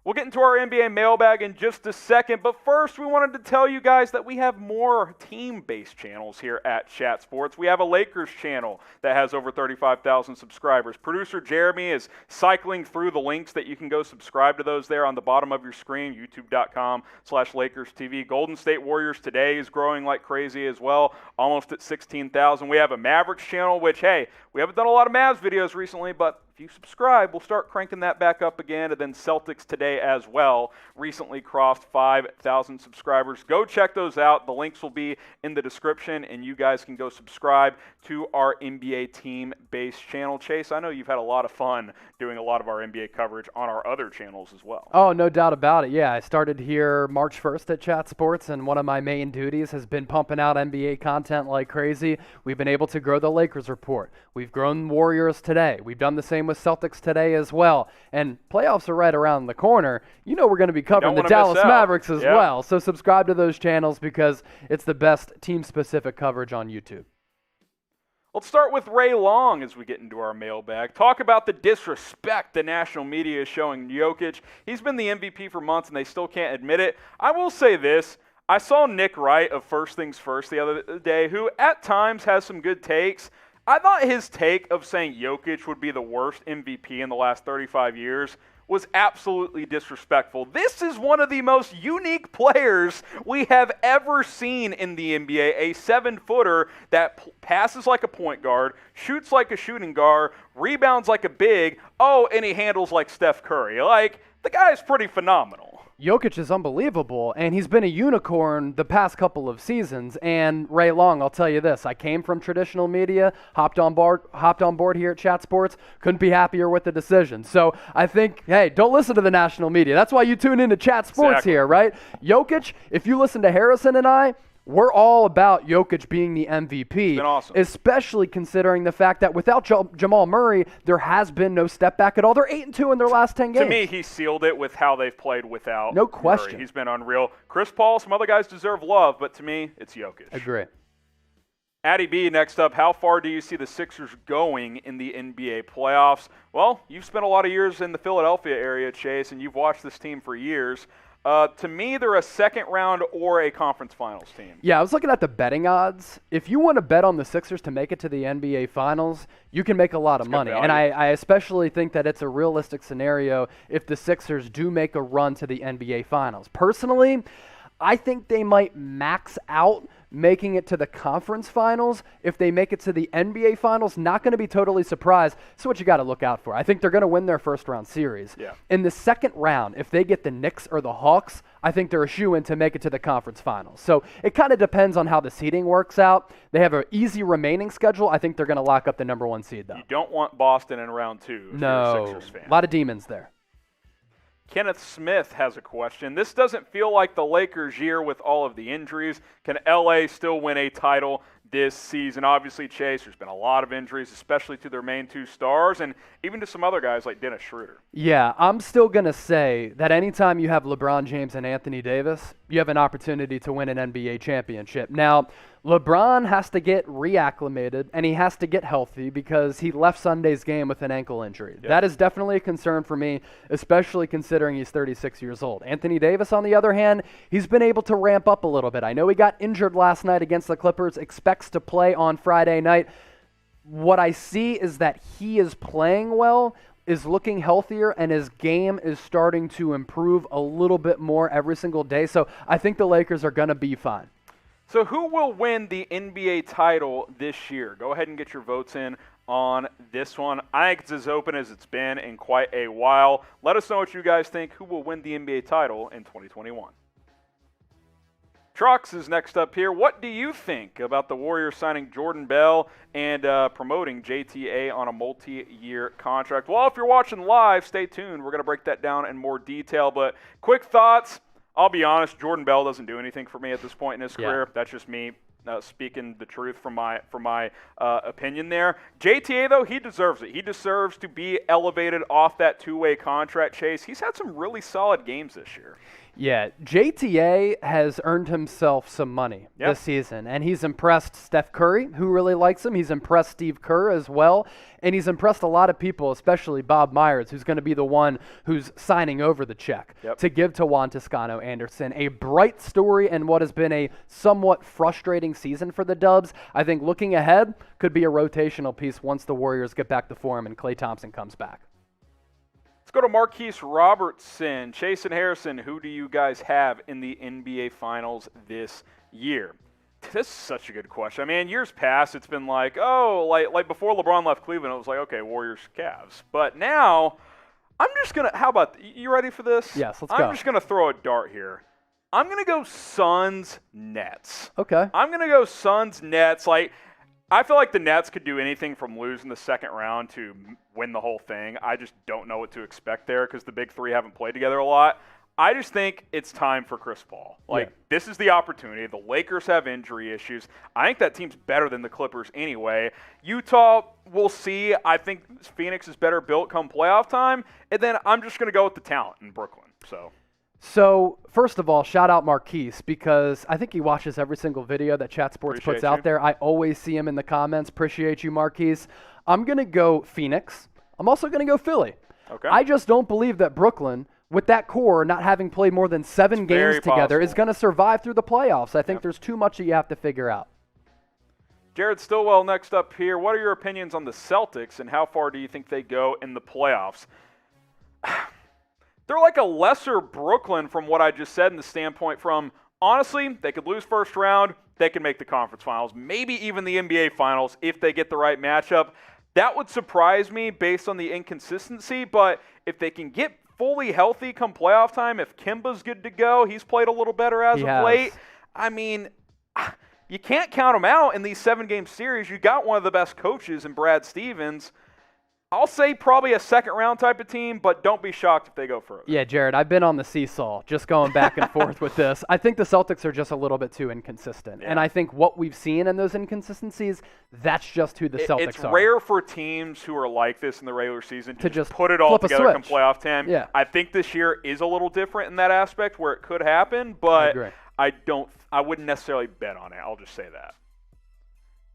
We'll get into our NBA mailbag in just a second, but first we wanted to tell you guys that we have more team-based channels here at Chat Sports. We have a Lakers channel that has over 35,000 subscribers. Producer Jeremy is cycling through the links that you can go subscribe to those there on the bottom of your screen, youtube.com/LakersTV. Golden State Warriors Today is growing like crazy as well, almost at 16,000. We have a Mavericks channel, which, hey, we haven't done a lot of Mavs videos recently, but if you subscribe, we'll start cranking that back up again. And then Celtics Today as well recently crossed 5,000 subscribers. Go check those out. The links will be in the description, and you guys can go subscribe to our NBA team-based channel. Chase, I know you've had a lot of fun doing a lot of our NBA coverage on our other channels as well. Oh, no doubt about it. Yeah, I started here March 1st at Chat Sports, and one of my main duties has been pumping out NBA content like crazy. We've been able to grow the Lakers report. We've grown Warriors Today. We've done the same with Celtics Today as well. And playoffs are right around the corner. You know we're going to be covering the Dallas Mavericks as well. So subscribe to those channels because it's the best team-specific coverage on YouTube. Let's start with Ray Long as we get into our mailbag. Talk about the disrespect the national media is showing Jokic. He's been the MVP for months, and they still can't admit it. I will say this. I saw Nick Wright of First Things First the other day, who at times has some good takes. I thought his take of saying Jokic would be the worst MVP in the last 35 years was absolutely disrespectful. This is one of the most unique players we have ever seen in the NBA, a 7-footer that passes like a point guard, shoots like a shooting guard, rebounds like a big, and he handles like Steph Curry. Like, the guy is pretty phenomenal. Jokic is unbelievable, and he's been a unicorn the past couple of seasons. And Ray Long, I'll tell you this, I came from traditional media, hopped on board here at Chat Sports, couldn't be happier with the decision. So I think, hey, don't listen to the national media. That's why you tune into Chat Sports here, right? Jokic, if you listen to Harrison and I, we're all about Jokic being the MVP, it's been awesome. Especially considering the fact that without Jamal Murray, there has been no step back at all. They're 8-2 in their last 10 games. To me, he sealed it with how they've played without No question. Murray. He's been unreal. Chris Paul, some other guys deserve love, but to me, it's Jokic. Agree. Addy B, next up, how far do you see the Sixers going in the NBA playoffs? Well, you've spent a lot of years in the Philadelphia area, Chase, and you've watched this team for years. To me, they're a second round or a conference finals team. Yeah, I was looking at the betting odds. If you want to bet on the Sixers to make it to the NBA finals, you can make a lot of money. And I especially think that it's a realistic scenario if the Sixers do make a run to the NBA finals. Personally, I think they might max out making it to the conference finals. If they make it to the NBA finals, not going to be totally surprised. So what you got to look out for. I think they're going to win their first round series. Yeah. In the second round, if they get the Knicks or the Hawks, I think they're a shoo-in to make it to the conference finals. So it kind of depends on how the seeding works out. They have an easy remaining schedule. I think they're going to lock up the number 1 seed, though. You don't want Boston in round 2 if you're a Sixers fan. A lot of demons there. Kenneth Smith has a question. This doesn't feel like the Lakers' year with all of the injuries. Can LA still win a title this season? Obviously, Chase, there's been a lot of injuries, especially to their main 2 stars, and even to some other guys like Dennis Schroeder. Yeah, I'm still going to say that anytime you have LeBron James and Anthony Davis, you have an opportunity to win an NBA championship. Now, LeBron has to get reacclimated, and he has to get healthy because he left Sunday's game with an ankle injury. Yep. That is definitely a concern for me, especially considering he's 36 years old. Anthony Davis, on the other hand, he's been able to ramp up a little bit. I know he got injured last night against the Clippers, expects to play on Friday night. What I see is that he is playing well, is looking healthier, and his game is starting to improve a little bit more every single day. So I think the Lakers are going to be fine. So who will win the NBA title this year? Go ahead and get your votes in on this one. I think it's as open as it's been in quite a while. Let us know what you guys think. Who will win the NBA title in 2021? Trox is next up here. What do you think about the Warriors signing Jordan Bell and promoting JTA on a multi-year contract? Well, if you're watching live, stay tuned. We're going to break that down in more detail. But quick thoughts. I'll be honest, Jordan Bell doesn't do anything for me at this point in his career. That's just me speaking the truth from my opinion there. JTA, though, he deserves it. He deserves to be elevated off that 2-way contract, Chase. He's had some really solid games this year. Yeah, JTA has earned himself some money this season, and he's impressed Steph Curry, who really likes him. He's impressed Steve Kerr as well, and he's impressed a lot of people, especially Bob Myers, who's going to be the one who's signing over the check to give to Juan Toscano-Anderson. A bright story in what has been a somewhat frustrating season for the Dubs. I think looking ahead could be a rotational piece once the Warriors get back to form and Klay Thompson comes back. Let's go to Marquise Robertson. Chase and Harrison, who do you guys have in the NBA Finals this year? This is such a good question. I mean, years past, it's been like, like before LeBron left Cleveland, it was like, okay, Warriors, Cavs. But now, I'm just going to, how about, you ready for this? Yes, let's go. I'm just going to throw a dart here. I'm going to go Suns, Nets. Okay. I'm going to go Suns, Nets. Like, I feel like the Nets could do anything from losing the second round to win the whole thing. I just don't know what to expect there because the big three haven't played together a lot. I just think it's time for Chris Paul. This is the opportunity. The Lakers have injury issues. I think that team's better than the Clippers anyway. Utah, we'll see. I think Phoenix is better built come playoff time. And then I'm just going to go with the talent in Brooklyn. So, first of all, shout out Marquise because I think he watches every single video that Chat Sports puts out there. I always see him in the comments. Appreciate you, Marquise. I'm going to go Phoenix. I'm also going to go Philly. Okay. I just don't believe that Brooklyn, with that core not having played more than 7 games together, is going to survive through the playoffs. I think there's too much that you have to figure out. Jared Stillwell next up here. What are your opinions on the Celtics and how far do you think they go in the playoffs? They're like a lesser Brooklyn from what I just said in the standpoint from, honestly, they could lose first round, they could make the conference finals, maybe even the NBA finals if they get the right matchup. That would surprise me based on the inconsistency, but if they can get fully healthy come playoff time, if Kemba's good to go, he's played a little better as of late. I mean, you can't count them out in these 7-game series. You got one of the best coaches in Brad Stevens. I'll say probably a second-round type of team, but don't be shocked if they go further. Yeah, Jared, I've been on the seesaw, just going back and forth with this. I think the Celtics are just a little bit too inconsistent. Yeah. And I think what we've seen in those inconsistencies, that's just who the Celtics are. It's rare for teams who are like this in the regular season to just put it all together come playoff time. Yeah. I think this year is a little different in that aspect where it could happen, but I wouldn't necessarily bet on it. I'll just say that.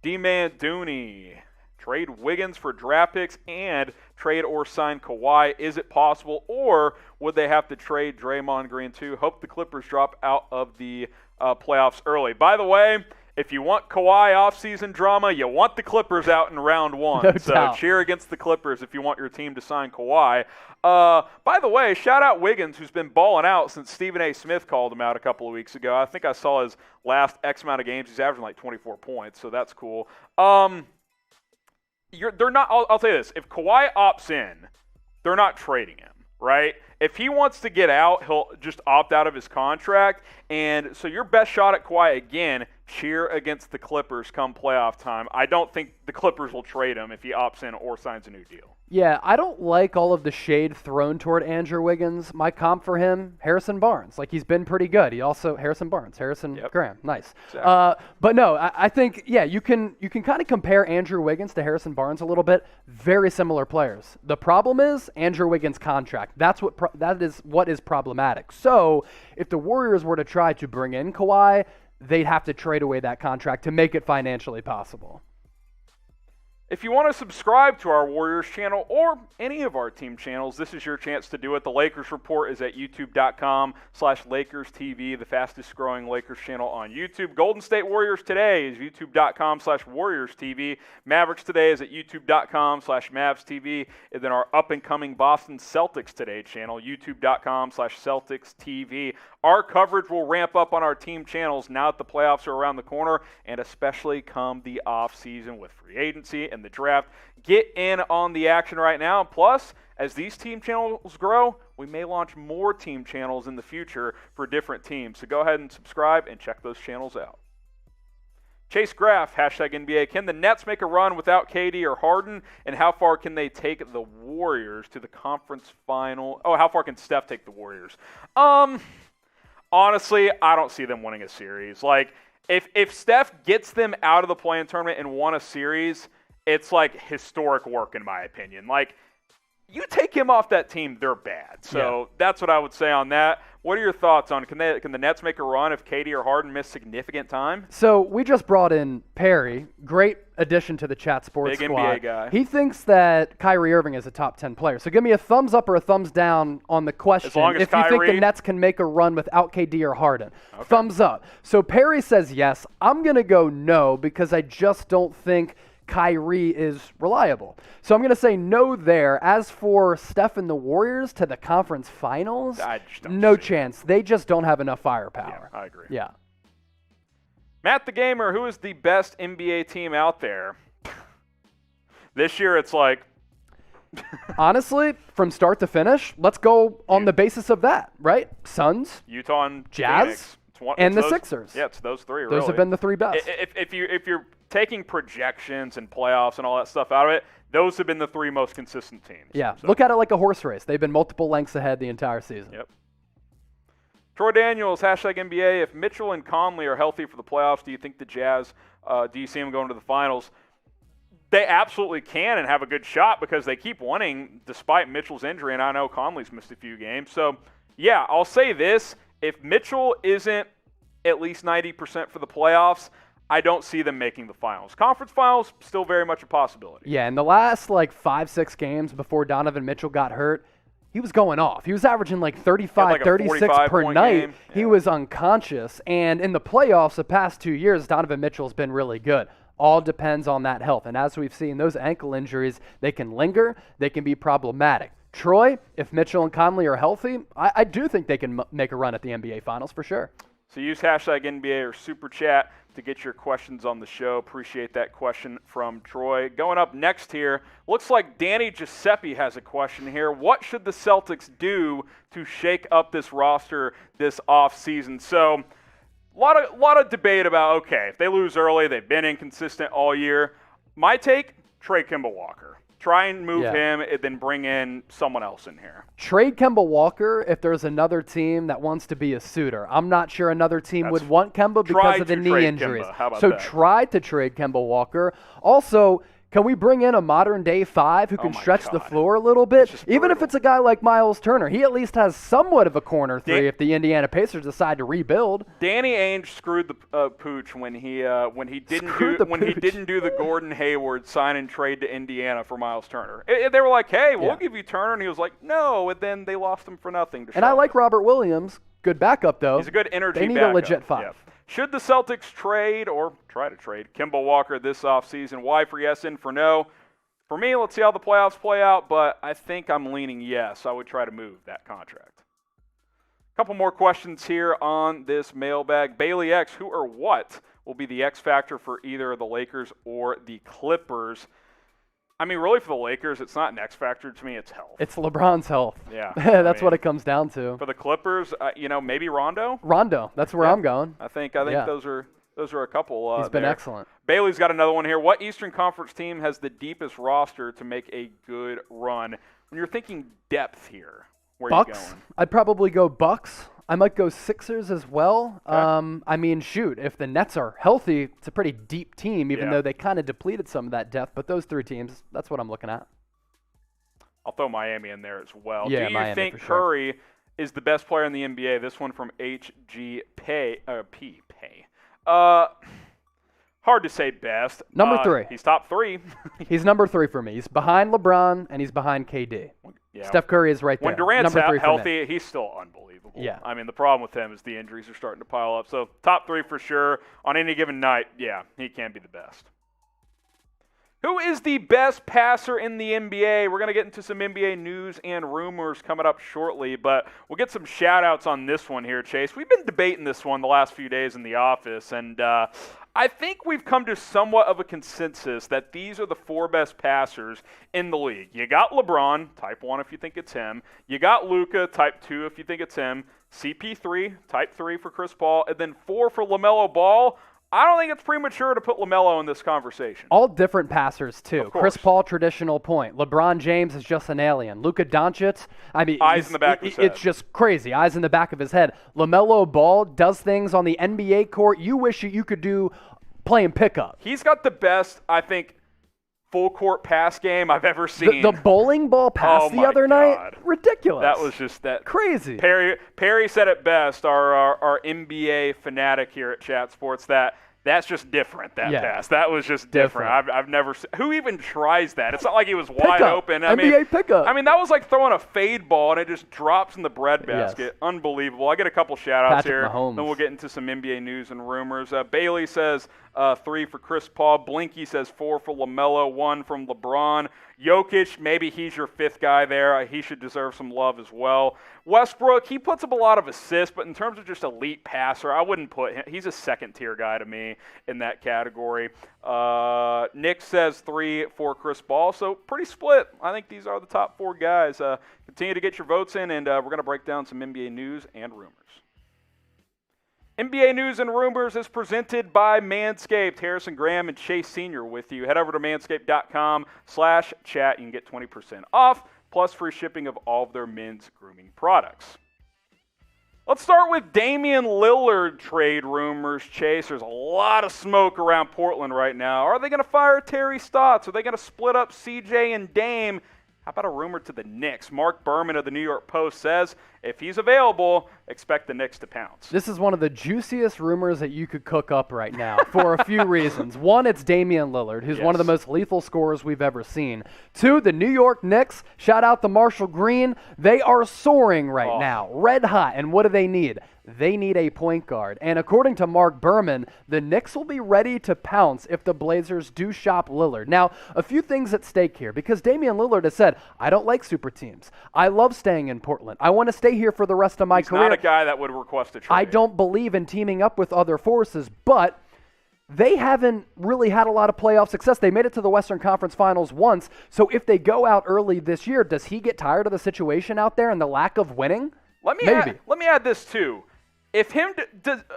D-Man Dooney. Trade Wiggins for draft picks and trade or sign Kawhi. Is it possible, or would they have to trade Draymond Green too? Hope the Clippers drop out of the playoffs early. By the way, if you want Kawhi offseason drama, you want the Clippers out in round 1. No so doubt. cheer against the Clippers if you want your team to sign Kawhi. By the way, shout out Wiggins, who's been balling out since Stephen A. Smith called him out a couple of weeks ago. I think I saw his last X amount of games. He's averaging like 24 points, so that's cool. They're not. I'll say this: if Kawhi opts in, they're not trading him, right? If he wants to get out, he'll just opt out of his contract. And so your best shot at Kawhi, again, cheer against the Clippers come playoff time. I don't think the Clippers will trade him if he opts in or signs a new deal. Yeah, I don't like all of the shade thrown toward Andrew Wiggins. My comp for him, Harrison Barnes. Like, he's been pretty good. He also, Harrison Graham. Nice. Exactly. But no, I think, yeah, you can kind of compare Andrew Wiggins to Harrison Barnes a little bit. Very similar players. The problem is Andrew Wiggins' contract. That is what is problematic. So if the Warriors were to try to bring in Kawhi, they'd have to trade away that contract to make it financially possible. If you want to subscribe to our Warriors channel or any of our team channels, this is your chance to do it. The Lakers Report is at youtube.com/LakersTV, the fastest growing Lakers channel on YouTube. Golden State Warriors Today is youtube.com/WarriorsTV. Mavericks Today is at youtube.com/MavsTV. And then our up-and-coming Boston Celtics Today channel, youtube.com/CelticsTV. Our coverage will ramp up on our team channels now that the playoffs are around the corner, and especially come the off-season with free agency and the draft. Get in on the action right now. Plus, as these team channels grow, we may launch more team channels in the future for different teams. So go ahead and subscribe and check those channels out. Chase Graff, #NBA. Can the Nets make a run without KD or Harden? And how far can they take the Warriors to the conference final? Oh, how far can Steph take the Warriors? Honestly, I don't see them winning a series. Like, if Steph gets them out of the play-in tournament and won a series, it's like historic work in my opinion. Like, you take him off that team, they're bad. So that's what I would say on that. What are your thoughts on can the Nets make a run if KD or Harden miss significant time? So we just brought in Perry, great addition to the Chat Sports Big squad. NBA guy. He thinks that Kyrie Irving is a top 10 player. So give me a thumbs up or a thumbs down on the question as long as if Kyrie, you think the Nets can make a run without KD or Harden. Okay. Thumbs up. So Perry says yes. I'm going to go no because I just don't think Kyrie is reliable. So I'm going to say no there. As for Steph and the Warriors to the conference finals, no chance. They just don't have enough firepower. Yeah, I agree. Yeah. Matt the Gamer, who is the best NBA team out there? This year it's like... Honestly, from start to finish, let's go on the basis of that, right? Suns, Utah and Jazz, Phoenix. and the Sixers. Yeah, it's those three, Those have been the three best. If you're taking projections and playoffs and all that stuff out of it, those have been the three most consistent teams. Yeah, so. Look at it like a horse race. They've been multiple lengths ahead the entire season. Yep. Troy Daniels, #NBA. If Mitchell and Conley are healthy for the playoffs, do you think the Jazz, do you see them going to the finals? They absolutely can and have a good shot because they keep winning despite Mitchell's injury, and I know Conley's missed a few games. So, yeah, I'll say this. If Mitchell isn't at least 90% for the playoffs, I don't see them making the finals. Conference finals, still very much a possibility. Yeah, in the last 5-6 games before Donovan Mitchell got hurt, he was going off. He was averaging 35, 36 per night. Game. Yeah. He was unconscious. And in the playoffs the past 2 years, Donovan Mitchell's been really good. All depends on that health. And as we've seen, those ankle injuries, they can linger. They can be problematic. Troy, if Mitchell and Conley are healthy, I do think they can make a run at the NBA Finals for sure. So use #NBA or Super Chat to get your questions on the show. Appreciate that question from Troy. Going up next here, looks like Danny Giuseppe has a question here. What should the Celtics do to shake up this roster this offseason? So a lot of debate about, okay, if they lose early, they've been inconsistent all year. My take, trade Kemba Walker. Try and move him and then bring in someone else in here. Trade Kemba Walker if there's another team that wants to be a suitor. I'm not sure another team would want Kemba because of the knee injuries. So try to trade Kemba Walker. Also, can we bring in a modern-day 5 who can stretch the floor a little bit? Even if it's a guy like Miles Turner. He at least has somewhat of a corner 3 if the Indiana Pacers decide to rebuild. Danny Ainge screwed the pooch when he didn't do the Gordon Hayward sign and trade to Indiana for Miles Turner. They were like, hey, we'll give you Turner. And he was like, no. And then they lost him for nothing. And I like Robert Williams. Good backup, though. He's a good energy backup. They need backup. a legit 5. Yeah. Should the Celtics trade or try to trade Kemba Walker this offseason? Why for yes and for no? For me, let's see how the playoffs play out, but I think I'm leaning yes. I would try to move that contract. A couple more questions here on this mailbag. Bailey X, who or what will be the X factor for either the Lakers or the Clippers? I mean, really, for the Lakers, it's not an X factor to me. It's health. It's LeBron's health. Yeah. That's what it comes down to. For the Clippers, maybe Rondo? Rondo. That's where I'm going. I think those are a couple. He's been excellent. Bailey's got another one here. What Eastern Conference team has the deepest roster to make a good run? When you're thinking depth here, where are you going? I'd probably go Bucks. I might go Sixers as well. Okay. I mean, shoot, if the Nets are healthy, it's a pretty deep team, even though they kind of depleted some of that depth. But those three teams, that's what I'm looking at. I'll throw Miami in there as well. Yeah, Do you Miami think for Curry is the best player in the NBA? This one from HG P. Hard to say best. Number 3. He's top 3. He's number 3 for me. He's behind LeBron, and he's behind KD. Yeah. Steph Curry is right there. When Durant's number 3 healthy, he's still unbelievable. Yeah. I mean, the problem with him is the injuries are starting to pile up. So top 3 for sure. On any given night, yeah, he can be the best. Who is the best passer in the NBA? We're going to get into some NBA news and rumors coming up shortly, but we'll get some shout-outs on this one here, Chase. We've been debating this one the last few days in the office, and I think we've come to somewhat of a consensus that these are the 4 best passers in the league. You got LeBron, type 1 if you think it's him. You got Luka, type 2 if you think it's him. CP3, type 3 for Chris Paul, and then 4 for LaMelo Ball. I don't think it's premature to put LaMelo in this conversation. All different passers, too. Chris Paul, traditional point. LeBron James is just an alien. Luka Doncic, I mean, eyes in the back of his head. It's just crazy. Eyes in the back of his head. LaMelo Ball does things on the NBA court you wish you could do playing pickup. He's got the best, I think, full court pass game I've ever seen. The bowling ball pass the other night, ridiculous. That was just crazy. Perry said it best, our NBA fanatic here at Chat Sports, that's just different, pass. That was just different. I've never seen. Who even tries that? It's not like he was wide open. NBA pickup. I mean, that was like throwing a fade ball, and it just drops in the breadbasket. Yes. Unbelievable. I get a couple shout-outs here. Mahomes. Then we'll get into some NBA news and rumors. Bailey says 3 for Chris Paul. Blinky says 4 for LaMelo, 1 from LeBron. Jokic, maybe he's your 5th guy there. He should deserve some love as well. Westbrook, he puts up a lot of assists, but in terms of just elite passer, I wouldn't put him. He's a 2nd-tier guy to me in that category. Nick says 3 for Chris Paul, so pretty split. I think these are the top 4 guys. Continue to get your votes in, and we're going to break down some NBA news and rumors. NBA News and Rumors is presented by Manscaped. Harrison Graham and Chase Sr. with you. Head over to manscaped.com/chat. You can get 20% off, plus free shipping of all of their men's grooming products. Let's start with Damian Lillard trade rumors, Chase. There's a lot of smoke around Portland right now. Are they going to fire Terry Stotts? Are they going to split up CJ and Dame? How about a rumor to the Knicks? Mark Berman of the New York Post says, if he's available, expect the Knicks to pounce. This is one of the juiciest rumors that you could cook up right now for a few reasons. 1, it's Damian Lillard, who's one of the most lethal scorers we've ever seen. 2, the New York Knicks, shout out to Marshall Green. They are soaring right now, red hot. And what do they need? They need a point guard. And according to Mark Berman, the Knicks will be ready to pounce if the Blazers do shop Lillard. Now, a few things at stake here, because Damian Lillard has said, I don't like super teams. I love staying in Portland. I want to stay here for the rest of my career. He's not a guy that would request a trade. I don't believe in teaming up with other forces, but they haven't really had a lot of playoff success. They made it to the Western Conference Finals once, so if they go out early this year, does he get tired of the situation out there and the lack of winning? Maybe. Let me add this, too. If I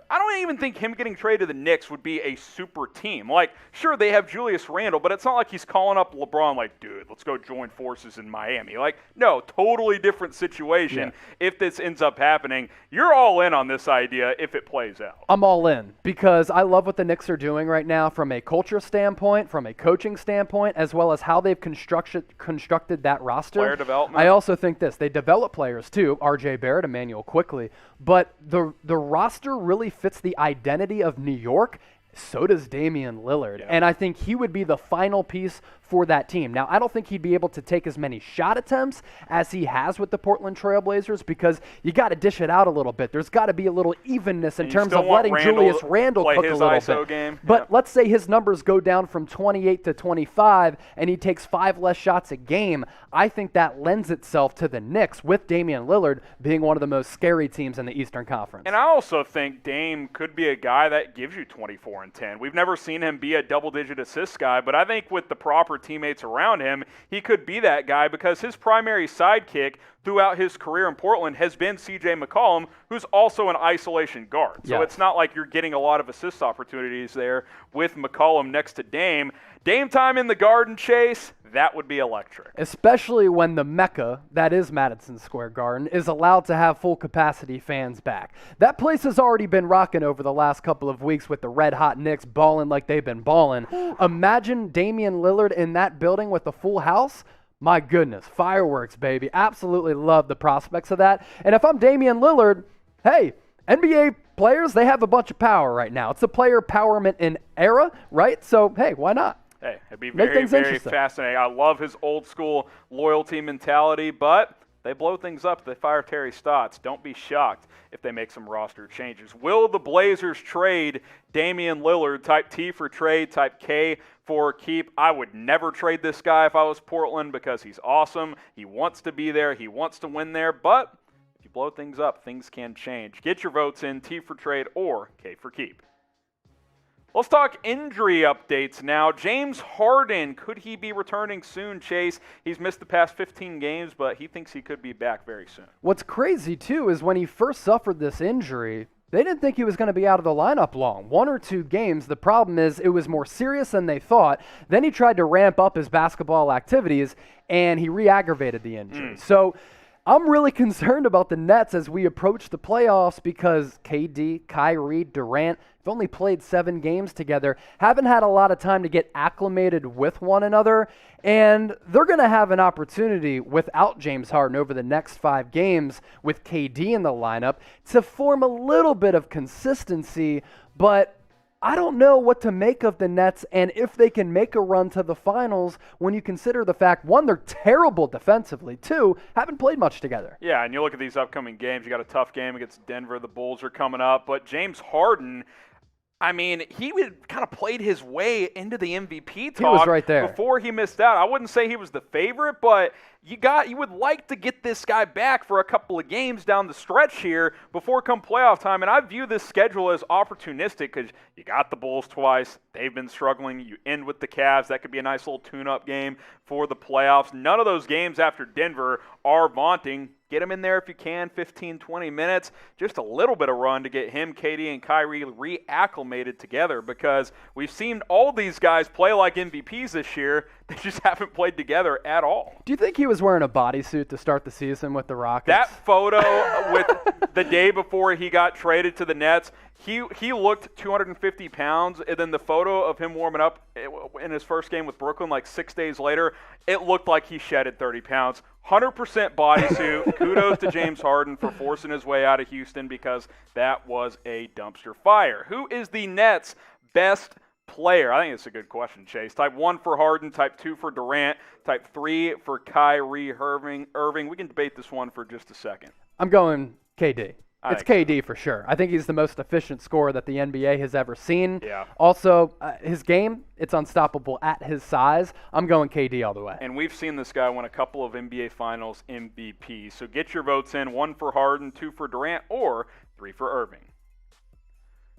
don't even think him getting traded to the Knicks would be a super team. Like, sure, they have Julius Randle, but it's not like he's calling up LeBron like, dude, let's go join forces in Miami. Like, no, totally different situation. If this ends up happening. You're all in on this idea if it plays out. I'm all in because I love what the Knicks are doing right now from a culture standpoint, from a coaching standpoint, as well as how they've constructed that roster. Player development. I also think they develop players too, RJ Barrett, Emmanuel Quickly, but the roster really fits the identity of New York. So does Damian Lillard. Yeah. And I think he would be the final piece for that team. Now, I don't think he'd be able to take as many shot attempts as he has with the Portland Trail Blazers because you got to dish it out a little bit. There's got to be a little evenness in terms of letting Julius Randle cook a little bit. Game. But let's say his numbers go down from 28 to 25 and he takes 5 less shots a game. I think that lends itself to the Knicks with Damian Lillard being one of the most scary teams in the Eastern Conference. And I also think Dame could be a guy that gives you 24 and 10. We've never seen him be a double-digit assist guy, but I think with the proper teammates around him, he could be that guy because his primary sidekick throughout his career in Portland has been C.J. McCollum, who's also an isolation guard. So it's not like you're getting a lot of assist opportunities there with McCollum next to Dame. Dame time in the Garden, Chase, that would be electric. Especially when the Mecca, that is Madison Square Garden, is allowed to have full capacity fans back. That place has already been rocking over the last couple of weeks with the red-hot Knicks balling like they've been balling. Imagine Damian Lillard in that building with a full house. My goodness, fireworks, baby. Absolutely love the prospects of that. And if I'm Damian Lillard, hey, NBA players, they have a bunch of power right now. It's a player empowerment in era, right? So, hey, why not? Hey, it'd be very, very fascinating. I love his old school loyalty mentality, but they blow things up. They fire Terry Stotts. Don't be shocked if they make some roster changes. Will the Blazers trade Damian Lillard, type T for trade, type K for keep? I would never trade this guy if I was Portland because he's awesome. He wants to be there. He wants to win there. But if you blow things up, things can change. Get your votes in, T for trade or K for keep. Let's talk injury updates now. James Harden, could he be returning soon, Chase? He's missed the past 15 games, but he thinks he could be back very soon. What's crazy, too, is when he first suffered this injury, they didn't think he was going to be out of the lineup long. 1 or 2 games. The problem is it was more serious than they thought. Then he tried to ramp up his basketball activities, and he re-aggravated the injury. So I'm really concerned about the Nets as we approach the playoffs because KD, Kyrie, Durant have only played 7 games together, haven't had a lot of time to get acclimated with one another, and they're going to have an opportunity without James Harden over the next 5 games with KD in the lineup to form a little bit of consistency, but I don't know what to make of the Nets and if they can make a run to the finals when you consider the fact, 1, they're terrible defensively, 2, haven't played much together. Yeah, and you look at these upcoming games, you got a tough game against Denver, the Bulls are coming up, but James Harden, I mean, he kind of played his way into the MVP talk. He was right there before he missed out. I wouldn't say he was the favorite, but you would like to get this guy back for a couple of games down the stretch here before come playoff time. And I view this schedule as opportunistic because you got the Bulls twice. They've been struggling. You end with the Cavs. That could be a nice little tune-up game for the playoffs. None of those games after Denver are vaunting. Get him in there if you can, 15, 20 minutes. Just a little bit of run to get him, KD, and Kyrie reacclimated together because we've seen all these guys play like MVPs this year. They just haven't played together at all. Do you think he was wearing a bodysuit to start the season with the Rockets? That photo with the day before he got traded to the Nets, he looked 250 pounds, and then the photo of him warming up in his first game with Brooklyn like 6 days later, it looked like he shedded 30 pounds. 100% bodysuit. Kudos to James Harden for forcing his way out of Houston because that was a dumpster fire. Who is the Nets' best player? I think it's a good question, Chase. Type 1 for Harden, type 2 for Durant, type 3 for Kyrie Irving. We can debate this one for just a second. I'm going KD. It's KD for sure. I think he's the most efficient scorer that the NBA has ever seen. Yeah. Also, his game, it's unstoppable at his size. I'm going KD all the way. And we've seen this guy win a couple of NBA Finals MVPs. So get your votes in, 1 for Harden, 2 for Durant, or 3 for Irving.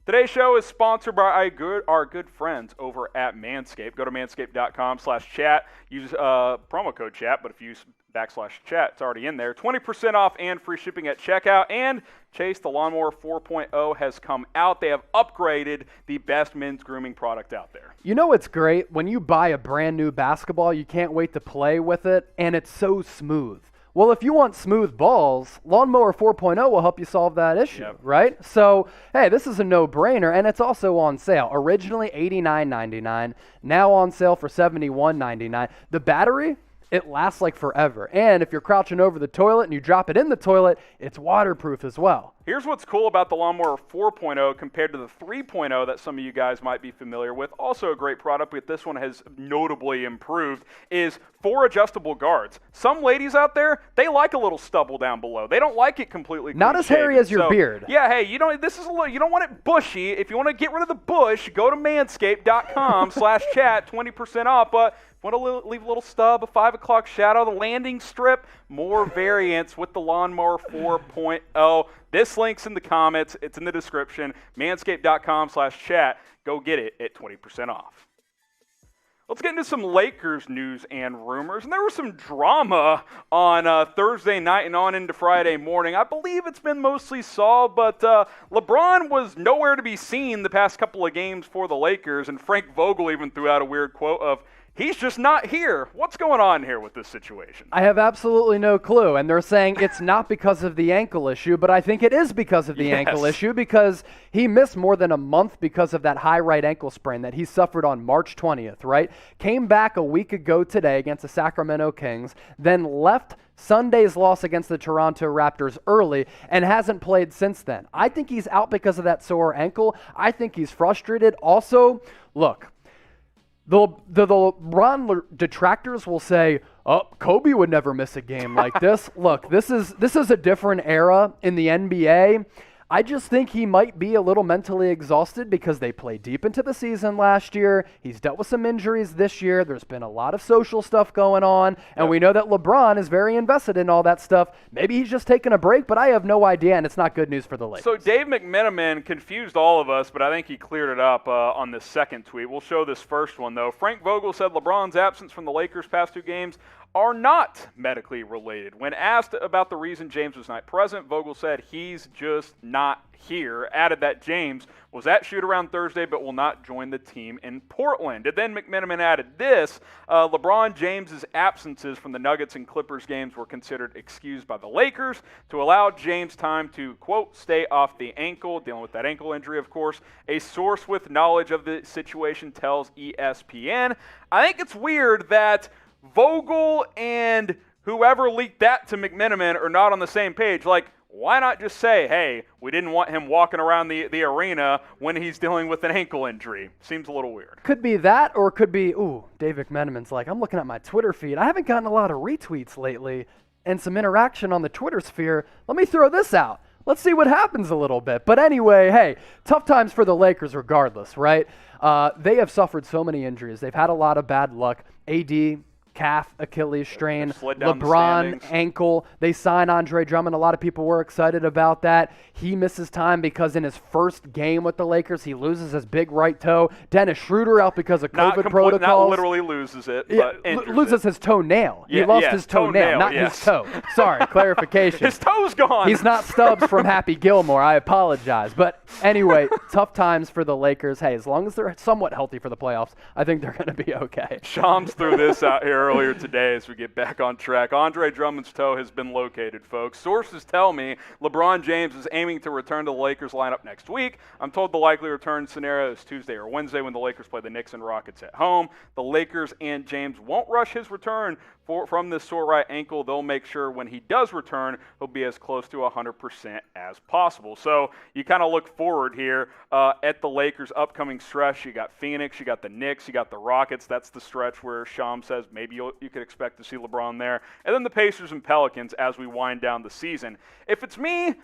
Today's show is sponsored by our good friends over at Manscaped. Go to manscaped.com/chat. Use promo code chat, but if you use /chat, it's already in there. 20% off and free shipping at checkout. And Chase, the Lawnmower 4.0 has come out. They have upgraded the best men's grooming product out there. You know what's great? When you buy a brand new basketball, you can't wait to play with it, and it's so smooth. Well, if you want smooth balls, Lawnmower 4.0 will help you solve that issue, right? So, hey, this is a no-brainer, and it's also on sale. Originally $89.99, now on sale for $71.99. The battery, it lasts like forever. And if you're crouching over the toilet and you drop it in the toilet, it's waterproof as well. Here's what's cool about the Lawnmower 4.0 compared to the 3.0 that some of you guys might be familiar with. Also a great product, but this one has notably improved, is 4 adjustable guards. Some ladies out there, they like a little stubble down below. They don't like it completely clean Not as hairy as your beard. Yeah, hey, you don't want it bushy. If you want to get rid of the bush, go to manscaped.com/chat, 20% off. But want to leave a little stub, a 5 o'clock shadow, the landing strip, more variants with the Lawnmower 4.0. This link's in the comments. It's in the description. Manscaped.com/chat. Go get it at 20% off. Let's get into some Lakers news and rumors. And there was some drama on Thursday night and on into Friday morning. I believe it's been mostly solved, but LeBron was nowhere to be seen the past couple of games for the Lakers. And Frank Vogel even threw out a weird quote of, "He's just not here." What's going on here with this situation? I have absolutely no clue. And they're saying it's not because of the ankle issue, but I think it is because of the ankle issue, because he missed more than a month because of that high right ankle sprain that he suffered on March 20th, right? Came back a week ago today against the Sacramento Kings, then left Sunday's loss against the Toronto Raptors early and hasn't played since then. I think he's out because of that sore ankle. I think he's frustrated. Also, look, the LeBron detractors will say, "Oh, Kobe would never miss a game like this." Look, this is a different era in the NBA. I just think he might be a little mentally exhausted because they played deep into the season last year. He's dealt with some injuries this year. There's been a lot of social stuff going on, and we know that LeBron is very invested in all that stuff. Maybe he's just taking a break, but I have no idea, and it's not good news for the Lakers. So Dave McMenamin confused all of us, but I think he cleared it up on this second tweet. We'll show this first one, though. Frank Vogel said LeBron's absence from the Lakers' past 2 games are not medically related. When asked about the reason James was not present, Vogel said he's just not here. Added that James was at shoot-around Thursday but will not join the team in Portland. And then McMenamin added this, LeBron James's absences from the Nuggets and Clippers games were considered excused by the Lakers to allow James time to, quote, stay off the ankle, dealing with that ankle injury, of course. A source with knowledge of the situation tells ESPN. I think it's weird that Vogel and whoever leaked that to McMenamin are not on the same page. Like, why not just say, hey, we didn't want him walking around the arena when he's dealing with an ankle injury? Seems a little weird. Could be that, or could be, Dave McMenamin's like, I'm looking at my Twitter feed. I haven't gotten a lot of retweets lately and some interaction on the Twitter sphere. Let me throw this out. Let's see what happens a little bit. But anyway, hey, tough times for the Lakers regardless, right? They have suffered so many injuries. They've had a lot of bad luck. AD, calf, Achilles strain, LeBron ankle. They sign Andre Drummond. A lot of people were excited about that. He misses time because in his first game with the Lakers, he loses his big right toe. Dennis Schroeder out because of COVID protocols. Not literally loses it, but loses his toenail. He lost his toenail, not his toe. Sorry, clarification. His toe's gone. He's not Stubbs from Happy Gilmore. I apologize. But anyway, tough times for the Lakers. Hey, as long as they're somewhat healthy for the playoffs, I think they're going to be okay. Shams threw this out here earlier today as we get back on track. Andre Drummond's toe has been located, folks. Sources tell me LeBron James is aiming to return to the Lakers lineup next week. I'm told the likely return scenario is Tuesday or Wednesday when the Lakers play the Knicks and Rockets at home. The Lakers and James won't rush his return from this sore right ankle. They'll make sure when he does return, he'll be as close to 100% as possible. So you kind of look forward here at the Lakers' upcoming stretch. You got Phoenix, you got the Knicks, you got the Rockets. That's the stretch where Sham says maybe you could expect to see LeBron there. And then the Pacers and Pelicans as we wind down the season. If it's me,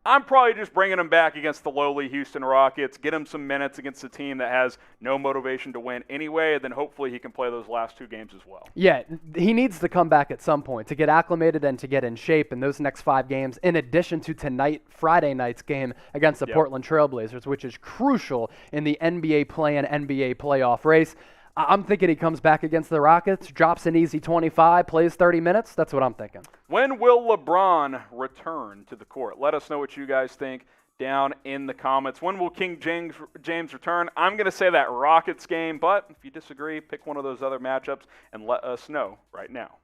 I'm probably just bringing him back against the lowly Houston Rockets, get him some minutes against a team that has no motivation to win anyway, and then hopefully he can play those last 2 games as well. Yeah, he needs to come back at some point to get acclimated and to get in shape in those next 5 games, in addition to tonight, Friday night's game against the Portland Trailblazers, which is crucial in the NBA play-in, NBA playoff race. I'm thinking he comes back against the Rockets, drops an easy 25, plays 30 minutes. That's what I'm thinking. When will LeBron return to the court? Let us know what you guys think down in the comments. When will King James return? I'm going to say that Rockets game, but if you disagree, pick one of those other matchups and let us know right now.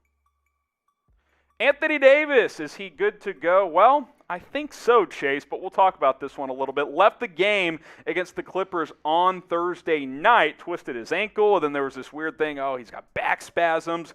Anthony Davis, is he good to go? Well, I think so, Chase, but we'll talk about this one a little bit. Left the game against the Clippers on Thursday night, twisted his ankle, and then there was this weird thing, he's got back spasms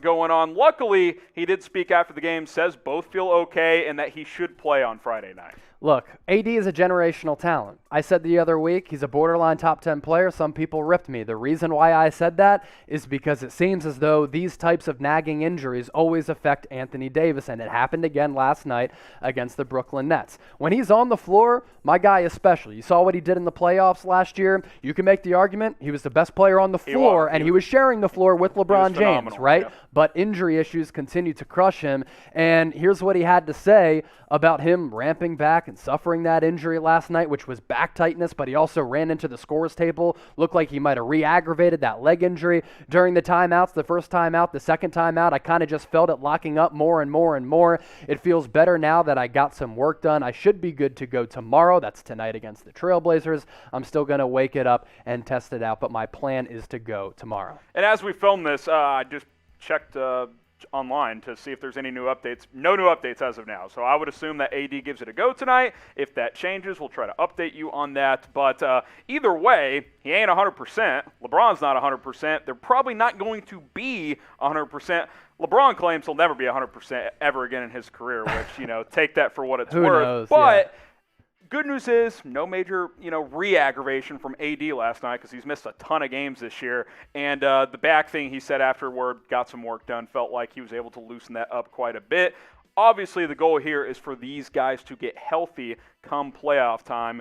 going on. Luckily, he did speak after the game, says both feel okay, and that he should play on Friday night. Look, AD is a generational talent. I said the other week, he's a borderline top 10 player. Some people ripped me. The reason why I said that is because it seems as though these types of nagging injuries always affect Anthony Davis, and it happened again last night against the Brooklyn Nets. When he's on the floor, my guy especially, you saw what he did in the playoffs last year. You can make the argument he was the best player on the floor, and he was sharing the floor with LeBron James, right? Yeah. But injury issues continue to crush him, and here's what he had to say about him ramping back and suffering that injury last night, which was back tightness, but he also ran into the scores table. Looked like he might have re-aggravated that leg injury during the timeouts. The first time out, the second time out, I kind of just felt it locking up more and more and more. It feels better now that I got some work done. I should be good to go tomorrow. That's tonight against the Trailblazers. I'm still going to wake it up and test it out, but my plan is to go tomorrow. And as we film this, I just checked online to see if there's any new updates. No new updates as of now. So I would assume that AD gives it a go tonight. If that changes, we'll try to update you on that. But either way, he ain't 100%. LeBron's not 100%. They're probably not going to be 100%. LeBron claims he'll never be 100% ever again in his career, which, take that for what it's Who worth. knows, but good news is no major, re-aggravation from AD last night because he's missed a ton of games this year. And the back thing he said afterward, got some work done, felt like he was able to loosen that up quite a bit. Obviously, the goal here is for these guys to get healthy come playoff time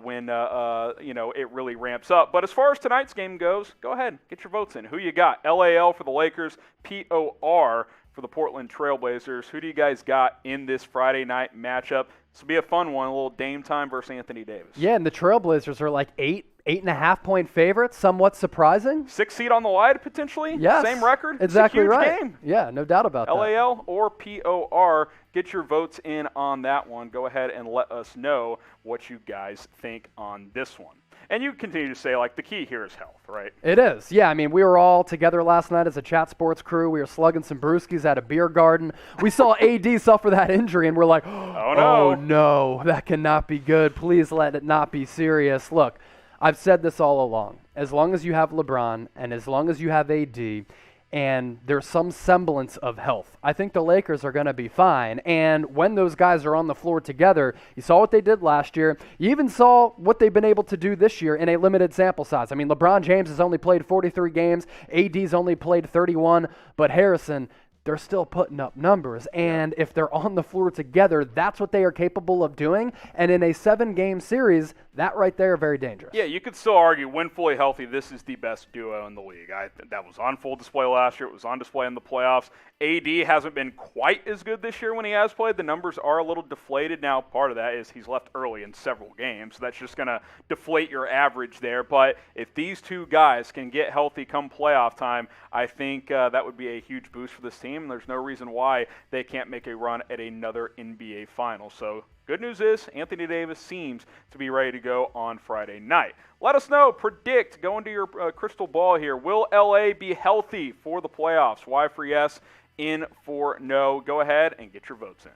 when, it really ramps up. But as far as tonight's game goes, go ahead, get your votes in. Who you got? LAL for the Lakers, POR for the Portland Trailblazers. Who do you guys got in this Friday night matchup? This will be a fun one, a little Dame time versus Anthony Davis. Yeah, and the Trailblazers are like 8.5 point favorites, somewhat surprising. 6 seed on the line, potentially. Yes. Same record. Exactly it's a huge right. game. Yeah, no doubt about that. LAL or POR. Get your votes in on that one. Go ahead and let us know what you guys think on this one. And you continue to say, the key here is health, right? It is. Yeah, we were all together last night as a Chat Sports crew. We were slugging some brewskis at a beer garden. We saw AD suffer that injury, and we're like, oh, no, that cannot be good. Please let it not be serious. Look, I've said this all along. As long as you have LeBron and as long as you have AD and there's some semblance of health, I think the Lakers are going to be fine. And when those guys are on the floor together, you saw what they did last year. You even saw what they've been able to do this year in a limited sample size. LeBron James has only played 43 games. AD's only played 31. But Harrison, they're still putting up numbers. And if they're on the floor together, that's what they are capable of doing. And in a 7-game series, that right there, very dangerous. Yeah, you could still argue, when fully healthy, this is the best duo in the league. That was on full display last year. It was on display in the playoffs. AD hasn't been quite as good this year when he has played. The numbers are a little deflated. Now, part of that is he's left early in several games, so that's just going to deflate your average there. But if these two guys can get healthy come playoff time, I think that would be a huge boost for this team. There's no reason why they can't make a run at another NBA final. So good news is Anthony Davis seems to be ready to go on Friday night. Let us know, predict, go into your crystal ball here. Will LA be healthy for the playoffs? Y for yes, in for no. Go ahead and get your votes in.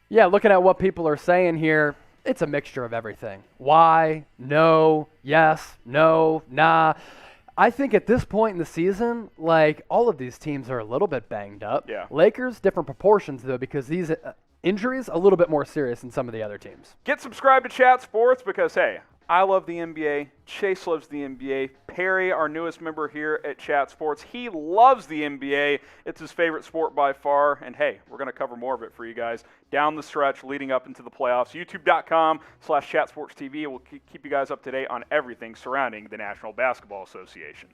Yeah, looking at what people are saying here, it's a mixture of everything. Why? No. Yes. No. Nah. I think at this point in the season, all of these teams are a little bit banged up. Yeah. Lakers, different proportions, though, because these injuries a little bit more serious than some of the other teams. Get subscribed to Chat Sports because, hey, I love the NBA. Chase loves the NBA. Perry, our newest member here at Chat Sports, he loves the NBA. It's his favorite sport by far. And, hey, we're going to cover more of it for you guys down the stretch leading up into the playoffs. YouTube.com/ChatSportsTV will keep you guys up to date on everything surrounding the National Basketball Association.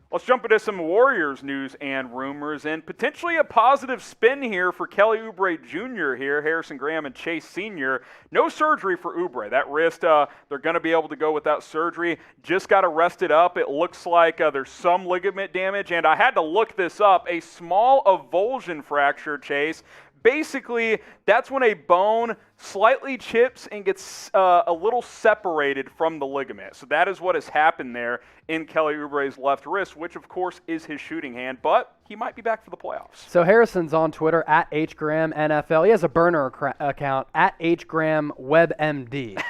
Let's jump into some Warriors news and rumors, and potentially a positive spin here for Kelly Oubre Jr. here, Harrison Graham and Chase Sr. No surgery for Oubre. That wrist, they're going to be able to go without surgery. Just got to rest it up. It looks like there's some ligament damage, and I had to look this up. A small avulsion fracture, Chase. Basically, that's when a bone slightly chips and gets a little separated from the ligament. So that is what has happened there in Kelly Oubre's left wrist, which, of course, is his shooting hand. But he might be back for the playoffs. So Harrison's on Twitter at HGramNFL. He has a burner account at HGramWebMD.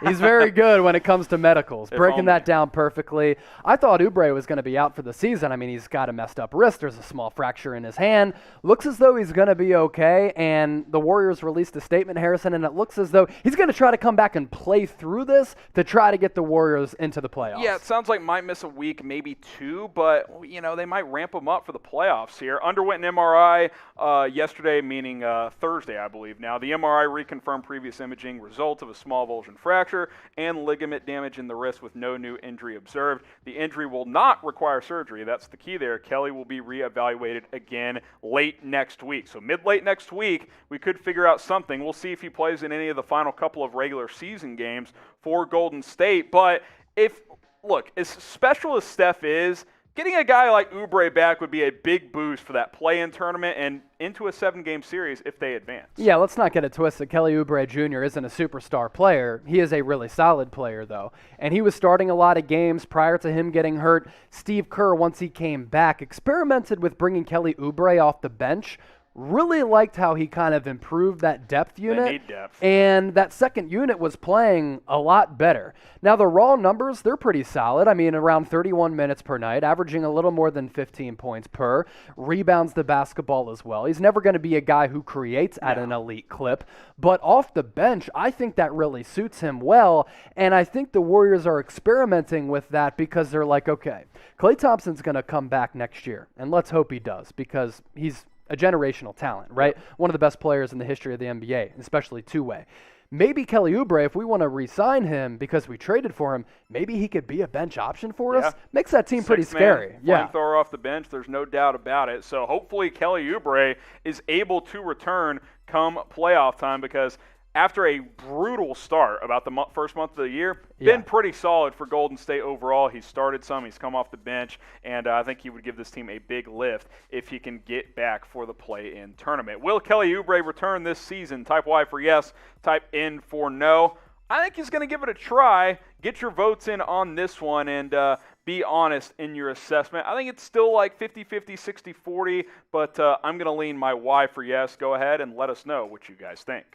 He's very good when it comes to medicals, breaking that down perfectly. I thought Oubre was going to be out for the season. I mean, he's got a messed up wrist. There's a small fracture in his hand. Looks as though he's going to be okay, and the Warriors released a statement, Harrison, and it looks as though he's going to try to come back and play through this to try to get the Warriors into the playoffs. Yeah, it sounds like might miss a week, maybe two, but, you know, they might ramp him up for the playoffs here. Underwent an MRI yesterday, meaning Thursday, I believe. Now, the MRI reconfirmed previous imaging result of a small avulsion fracture and ligament damage in the wrist with no new injury observed. The injury will not require surgery. That's the key there. Kelly will be reevaluated again late next week. So mid-late next week, we could figure out something. We'll see if he plays in any of the final couple of regular season games for Golden State. But look, as special as Steph is, getting a guy like Oubre back would be a big boost for that play-in tournament and into a 7-game series if they advance. Yeah, let's not get it twisted. Kelly Oubre Jr. isn't a superstar player. He is a really solid player, though. And he was starting a lot of games prior to him getting hurt. Steve Kerr, once he came back, experimented with bringing Kelly Oubre off the bench. Really liked how he kind of improved that depth unit. They need depth. And that second unit was playing a lot better. Now, the raw numbers, they're pretty solid. I mean, around 31 minutes per night, averaging a little more than 15 points per. Rebounds the basketball as well. He's never going to be a guy who creates at an elite clip. But off the bench, I think that really suits him well. And I think the Warriors are experimenting with that because they're like, okay, Klay Thompson's going to come back next year. And let's hope he does, because he's a generational talent, right? Yep. One of the best players in the history of the NBA, especially two-way. Maybe Kelly Oubre, if we want to re-sign him because we traded for him, maybe he could be a bench option for us. Makes that team pretty scary. Flamethrower off the bench, there's no doubt about it. So hopefully Kelly Oubre is able to return come playoff time, because after a brutal start about the first month of the year, been pretty solid for Golden State overall. He's started some, he's come off the bench, and I think he would give this team a big lift if he can get back for the play-in tournament. Will Kelly Oubre return this season? Type Y for yes, type N for no. I think he's going to give it a try. Get your votes in on this one and be honest in your assessment. I think it's still like 50-50, 60-40, but I'm going to lean my Y for yes. Go ahead and let us know what you guys think.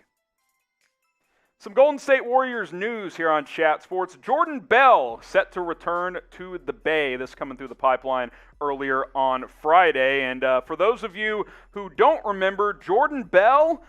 Some Golden State Warriors news here on Chat Sports. Jordan Bell set to return to the Bay. This coming through the pipeline earlier on Friday. And for those of you who don't remember, Jordan Bell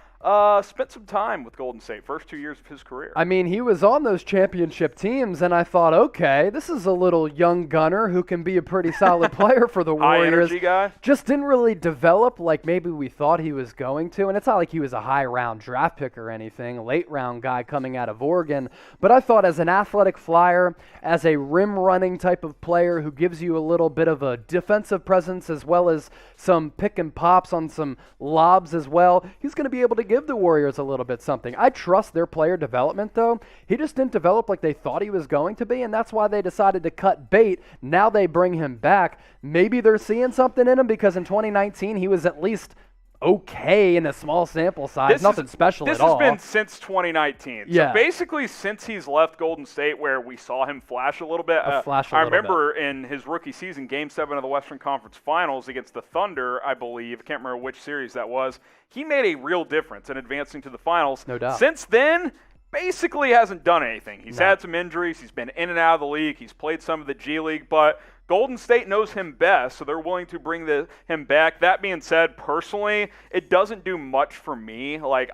spent some time with Golden State, first 2 years of his career. I mean, he was on those championship teams, and I thought, okay, this is a little young gunner who can be a pretty solid player for the Warriors. High-energy guy. Just didn't really develop like maybe we thought he was going to, and it's not like he was a high-round draft pick or anything, late-round guy coming out of Oregon. But I thought as an athletic flyer, as a rim-running type of player who gives you a little bit of a defensive presence as well as some pick and pops on some lobs as well, he's going to be able to give the Warriors a little bit something. I trust their player development, though. He just didn't develop like they thought he was going to be, and that's why they decided to cut bait. Now they bring him back. Maybe they're seeing something in him, because in 2019 he was at least okay in a small sample size, nothing special at all. This has been since 2019. So basically since he's left Golden State, where we saw him flash a little bit. I remember in his rookie season, Game 7 of the Western Conference Finals against the Thunder, I believe. I can't remember which series that was. He made a real difference in advancing to the finals. No doubt. Since then, basically hasn't done anything. He's had some injuries. He's been in and out of the league. He's played some of the G League, but Golden State knows him best, so they're willing to bring him back. That being said, personally, it doesn't do much for me. Like,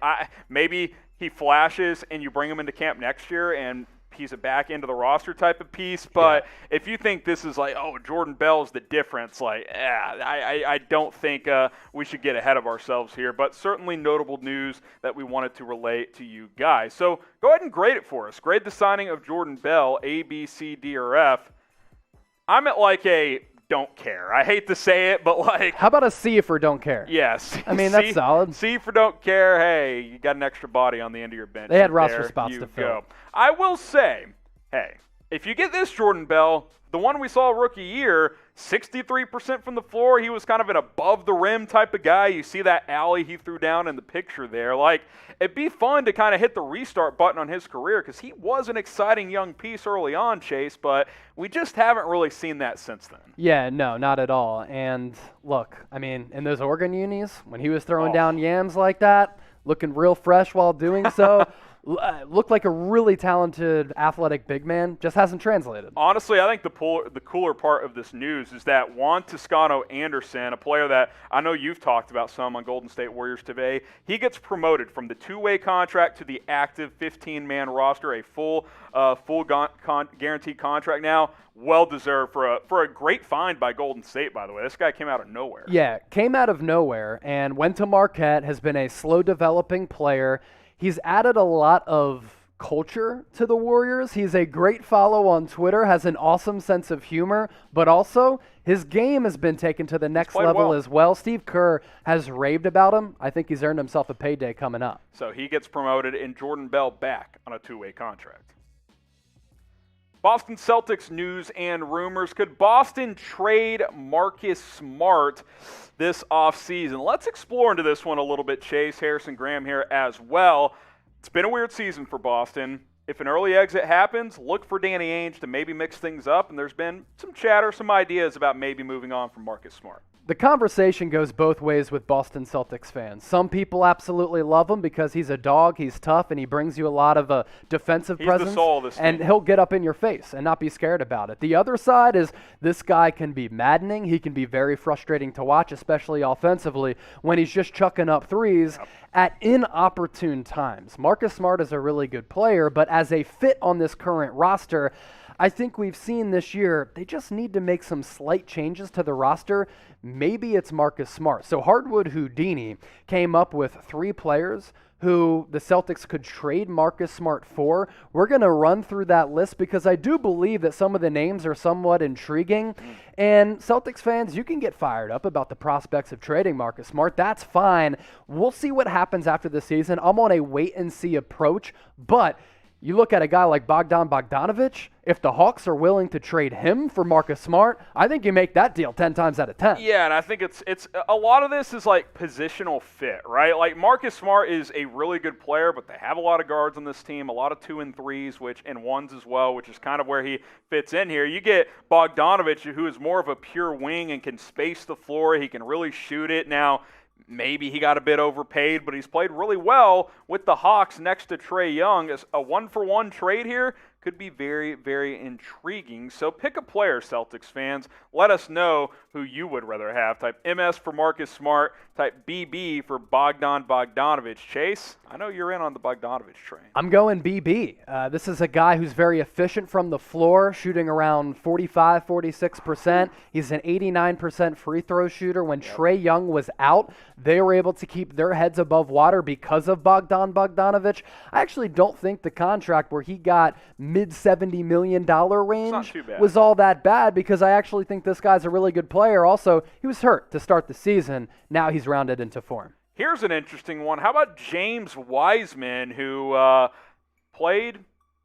maybe he flashes and you bring him into camp next year and he's a back into the roster type of piece. But if you think this is like, oh, Jordan Bell's the difference, like, I don't think we should get ahead of ourselves here. But certainly notable news that we wanted to relay to you guys. So go ahead and grade it for us. Grade the signing of Jordan Bell, A, B, C, D, or F. I'm at like a don't care. I hate to say it, but like... How about a C for don't care? Yes. I mean, that's solid. C for don't care. Hey, you got an extra body on the end of your bench. They had roster spots to fill. I will say, hey, if you get this Jordan Bell, the one we saw rookie year, 63% from the floor. He was kind of an above-the-rim type of guy. You see that alley he threw down in the picture there. Like, it'd be fun to kind of hit the restart button on his career because he was an exciting young piece early on, Chase, but we just haven't really seen that since then. Yeah, no, not at all. And look, I mean, in those Oregon unis, when he was throwing down yams like that, looking real fresh while doing so, looked like a really talented athletic big man, just hasn't translated. Honestly, I think the cooler part of this news is that Juan Toscano Anderson, a player that I know you've talked about some on Golden State Warriors today, he gets promoted from the two-way contract to the active 15-man roster, a full guaranteed contract now. Well-deserved for a great find by Golden State, by the way. This guy came out of nowhere. Yeah, came out of nowhere and went to Marquette, has been a slow-developing player. He's added a lot of culture to the Warriors. He's a great follow on Twitter, has an awesome sense of humor, but also his game has been taken to the next level as well. Steve Kerr has raved about him. I think he's earned himself a payday coming up. So he gets promoted and Jordan Bell back on a two-way contract. Boston Celtics news and rumors. Could Boston trade Marcus Smart this offseason? Let's explore into this one a little bit, Chase. Harrison Graham here as well. It's been a weird season for Boston. If an early exit happens, look for Danny Ainge to maybe mix things up, and there's been some chatter, some ideas about maybe moving on from Marcus Smart. The conversation goes both ways with Boston Celtics fans. Some people absolutely love him because he's a dog, he's tough, and he brings you a lot of defensive presence. He's the soul of this team. And he'll get up in your face and not be scared about it. The other side is this guy can be maddening. He can be very frustrating to watch, especially offensively, when he's just chucking up threes at inopportune times. Marcus Smart is a really good player, but as a fit on this current roster, I think we've seen this year, they just need to make some slight changes to the roster. Maybe it's Marcus Smart. So Hardwood Houdini came up with 3 players who the Celtics could trade Marcus Smart for. We're going to run through that list because I do believe that some of the names are somewhat intriguing. And Celtics fans, you can get fired up about the prospects of trading Marcus Smart. That's fine. We'll see what happens after the season. I'm on a wait-and-see approach, but you look at a guy like Bogdan Bogdanović, if the Hawks are willing to trade him for Marcus Smart, I think you make that deal 10 times out of 10. Yeah, and I think it's a lot of this is like positional fit, right? Like Marcus Smart is a really good player, but they have a lot of guards on this team, a lot of 2 and 3s, and 1s as well, which is kind of where he fits in here. You get Bogdanović, who is more of a pure wing and can space the floor. He can really shoot it. Now, maybe he got a bit overpaid, but he's played really well with the Hawks next to Trae Young. As a 1-for-1 trade here could be very, very intriguing. So pick a player, Celtics fans. Let us know who you would rather have. Type MS for Marcus Smart. Type BB for Bogdan Bogdanović. Chase, I know you're in on the Bogdanović train. I'm going BB. This is a guy who's very efficient from the floor, shooting around 45, 46%. He's an 89% free throw shooter. When Trae Young was out, they were able to keep their heads above water because of Bogdan Bogdanović. I actually don't think the contract where he got mid-$70 million range was all that bad because I actually think this guy's a really good player. Also, he was hurt to start the season. Now he's rounded into form. Here's an interesting one. How about James Wiseman, who played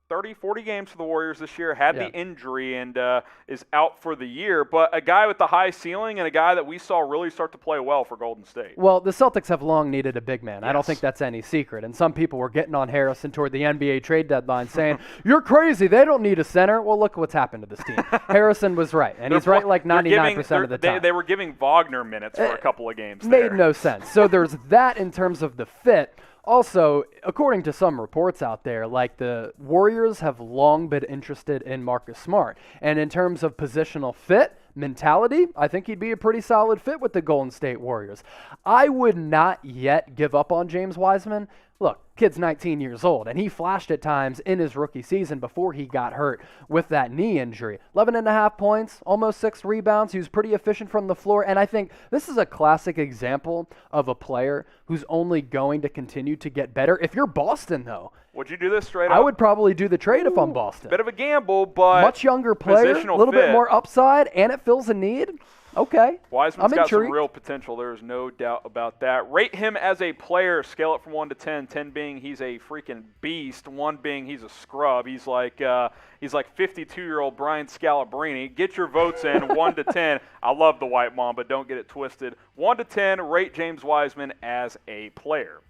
30, 40 games for the Warriors this year, had the injury and is out for the year, but a guy with the high ceiling and a guy that we saw really start to play well for Golden State. Well, the Celtics have long neaded a big man. Yes. I don't think that's any secret, and some people were getting on Harrison toward the NBA trade deadline saying, you're crazy, they don't need a center. Well, look what's happened to this team. Harrison was right, and he's right like 99% of the time. They were giving Wagner minutes for a couple of games there. Made no sense. So there's that in terms of the fit. Also, according to some reports out there, like the Warriors have long been interested in Marcus Smart. And in terms of positional fit, mentality, I think he'd be a pretty solid fit with the Golden State Warriors. I would not yet give up on James Wiseman. Look, kid's 19 years old, and he flashed at times in his rookie season before he got hurt with that knee injury. 11.5 points, almost 6 rebounds. He was pretty efficient from the floor, and I think this is a classic example of a player who's only going to continue to get better. If you're Boston, though, would you do this straight up? I would probably do the trade if I'm Boston. Bit of a gamble, but much younger player, a little bit more upside, and it fills a need. Okay. Wiseman's got some real potential. There's no doubt about that. Rate him as a player. Scale it from 1 to 10. 10 being he's a freaking beast. 1 being he's a scrub. He's like 52-year-old Brian Scalabrine. Get your votes in. 1 to 10. I love the White Mamba. Don't get it twisted. 1 to 10. Rate James Wiseman as a player.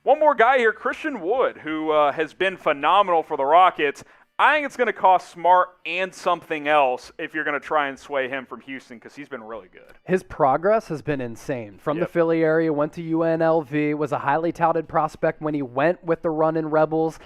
One more guy here, Christian Wood, who has been phenomenal for the Rockets. I think it's going to cost Smart and something else if you're going to try and sway him from Houston because he's been really good. His progress has been insane. From the Philly area, went to UNLV, was a highly touted prospect when he went with the Runnin' Rebels.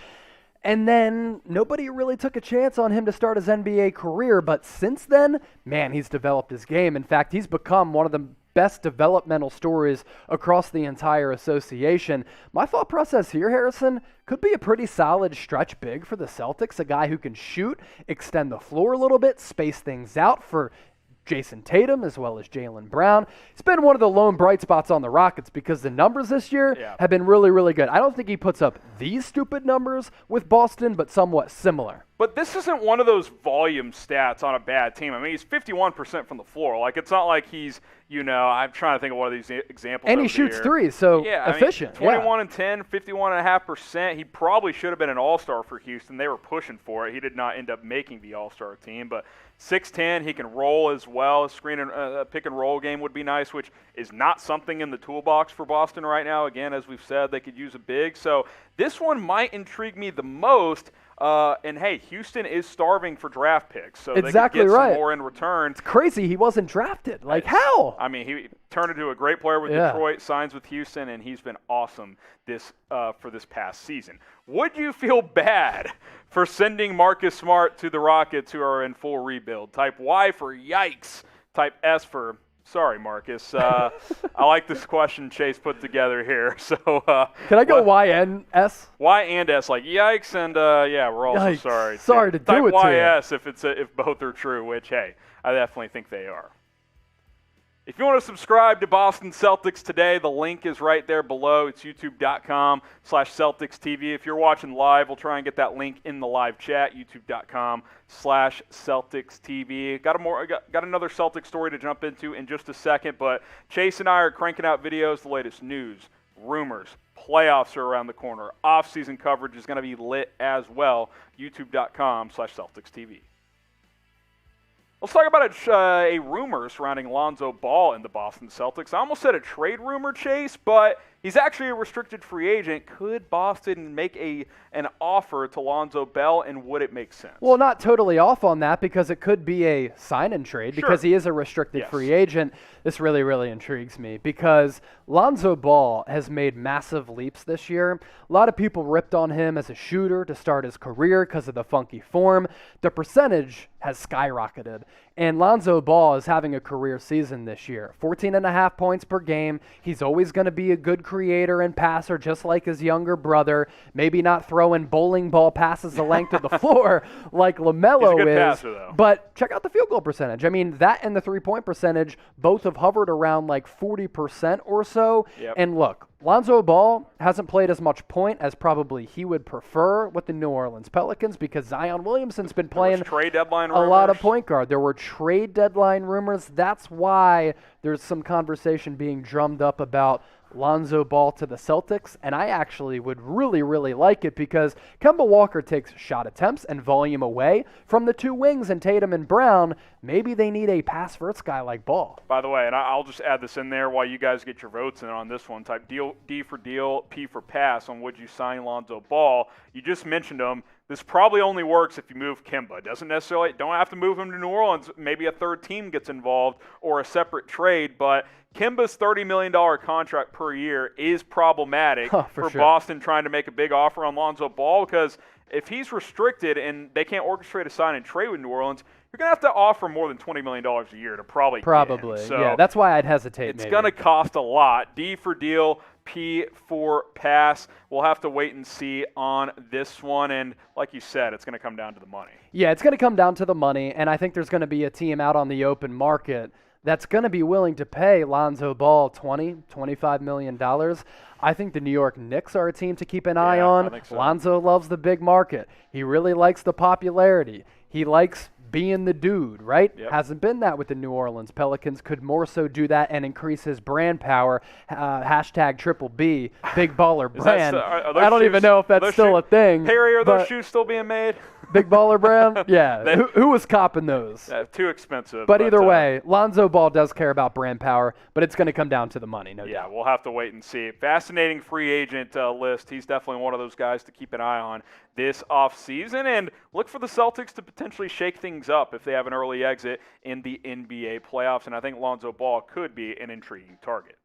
And then nobody really took a chance on him to start his NBA career. But since then, man, he's developed his game. In fact, he's become one of the best developmental stories across the entire association. My thought process here, Harrison, could be a pretty solid stretch big for the Celtics, a guy who can shoot, extend the floor a little bit, space things out for Jason Tatum as well as Jaylen Brown. It's been one of the lone bright spots on the Rockets because the numbers this year have been really, really good. I don't think he puts up these stupid numbers with Boston, but somewhat similar. But this isn't one of those volume stats on a bad team. I mean, he's 51% from the floor. Like, it's not like he's, I'm trying to think of one of these examples. And he shoots threes, so efficient. 21 and 10, 51.5%. He probably should have been an all-star for Houston. They were pushing for it. He did not end up making the all-star team. But 6'10", he can roll as well. A screen and pick and roll game would be nice, which is not something in the toolbox for Boston right now. Again, as we've said, they could use a big. So this one might intrigue me the most. And hey, Houston is starving for draft picks, so they could get some more in return. It's crazy he wasn't drafted. Like, how? I mean, he turned into a great player with Detroit, signs with Houston, and he's been awesome for this past season. Would you feel bad for sending Marcus Smart to the Rockets, who are in full rebuild? Type Y for yikes. Type S for sorry, Marcus. I like this question Chase put together here. So can I go Y and S? Y and S, like yikes, and we're also yikes. sorry. Sorry to do Type it YS to you. if both are true, which hey, I definitely think they are. If you want to subscribe to Boston Celtics Today, the link is right there below. It's youtube.com/CelticsTV. If you're watching live, we'll try and get that link in the live chat, youtube.com/CelticsTV. Got another Celtics story to jump into in just a second, but Chase and I are cranking out videos, the latest news, rumors, playoffs are around the corner. Off-season coverage is going to be lit as well, youtube.com/CelticsTV. Let's talk about a rumor surrounding Lonzo Ball in the Boston Celtics. I almost said a trade rumor, Chase, but he's actually a restricted free agent. Could Boston make an offer to Lonzo Ball, and would it make sense? Well, not totally off on that because it could be a sign-and-trade because he is a restricted free agent. This really, really intrigues me because Lonzo Ball has made massive leaps this year. A lot of people ripped on him as a shooter to start his career because of the funky form. The percentage has skyrocketed. And Lonzo Ball is having a career season this year. 14.5 points per game. He's always going to be a good creator and passer, just like his younger brother. Maybe not throwing bowling ball passes the length of the floor like LaMelo He's a good is. passer, though. But check out the field goal percentage. I mean, that and the three-point percentage both have hovered around like 40% or so. Yep. And look, Lonzo Ball hasn't played as much point as probably he would prefer with the New Orleans Pelicans because Zion Williamson's been playing trade deadline a rumors. lot of point guard. There were trade deadline rumors. That's why there's some conversation being drummed up about Lonzo Ball to the Celtics, and I actually would really, really like it because Kemba Walker takes shot attempts and volume away from the two wings and Tatum and Brown. Maybe they need a pass-first guy like Ball. By the way, and I'll just add this in there while you guys get your votes in on this one. Type D for deal, P for pass on would you sign Lonzo Ball. You just mentioned him. This probably only works if you move Kemba. Don't have to move him to New Orleans. Maybe a third team gets involved or a separate trade, but Kemba's $30 million contract per year is problematic for Boston trying to make a big offer on Lonzo Ball because if he's restricted and they can't orchestrate a sign and trade with New Orleans, you're going to have to offer more than $20 million a year to probably get him. So yeah, that's why I'd hesitate. It's going to cost a lot. D for deal, P for pass. We'll have to wait and see on this one. And like you said, it's going to come down to the money. Yeah, it's going to come down to the money, and I think there's going to be a team out on the open market that's going to be willing to pay Lonzo Ball $25 million. I think the New York Knicks are a team to keep an eye on. I think so. Lonzo loves the big market. He really likes the popularity. He likes being the dude, right? Yep. Hasn't been that with the New Orleans Pelicans. Could more so do that and increase his brand power. Hashtag Triple B, big baller brand. I don't even know if that's still a thing. Perry, are those shoes still being made? Big baller brand? Yeah. Who was copping those? Too expensive. But either way, Lonzo Ball does care about brand power, but it's going to come down to the money, no doubt. Yeah, we'll have to wait and see. Fascinating free agent list. He's definitely one of those guys to keep an eye on this offseason. And look for the Celtics to potentially shake things up if they have an early exit in the NBA playoffs. And I think Lonzo Ball could be an intriguing target.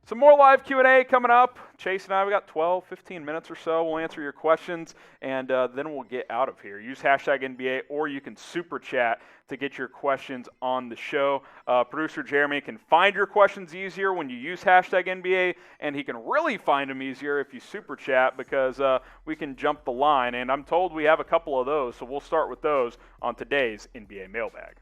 Some more live Q&A coming up. Chase and I, we got 12, 15 minutes or so. We'll answer your questions, and then we'll get out of here. Use hashtag NBA, or you can super chat to get your questions on the show. Producer Jeremy can find your questions easier when you use hashtag NBA, and he can really find them easier if you super chat, because we can jump the line. And I'm told we have a couple of those, so we'll start with those on today's NBA Mailbag.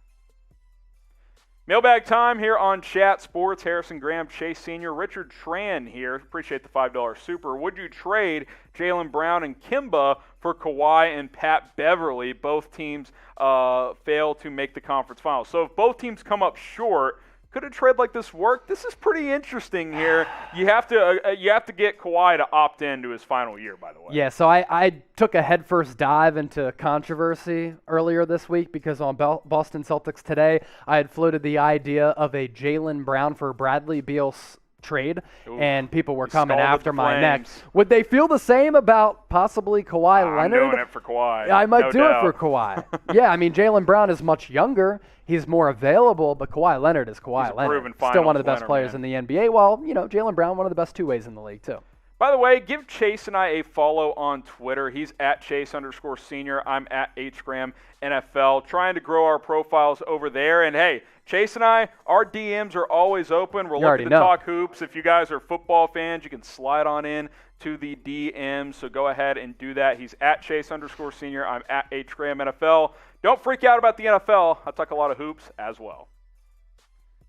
Mailbag time here on Chat Sports. Harrison Graham, Chase Sr., Richard Tran here. Appreciate the $5 super. Would you trade Jaylen Brown and Kemba for Kawhi and Pat Beverly? Both teams fail to make the conference finals. So if both teams come up short, could a trade like this work? This is pretty interesting here. You have to get Kawhi to opt into his final year, by the way. Yeah, so I took a headfirst dive into controversy earlier this week because on Boston Celtics Today, I had floated the idea of a Jaylen Brown for Bradley Beal trade, and people were coming after my neck. Would they feel the same about possibly Kawhi Leonard? I'm doing it for Kawhi. I might do it for Kawhi. Yeah, I mean, Jaylen Brown is much younger. He's more available, but Kawhi Leonard is Kawhi Leonard. Still one of the best players in the NBA. While, Jaylen Brown, one of the best two-ways in the league, too. By the way, give Chase and I a follow on Twitter. He's at Chase_Senior. I'm at HGramNFL. Trying to grow our profiles over there. And, hey, Chase and I, our DMs are always open. We're looking to talk hoops. If you guys are football fans, you can slide on in to the DMs. So go ahead and do that. He's at Chase_Senior. I'm at HGramNFL. Don't freak out about the NFL. I talk a lot of hoops as well.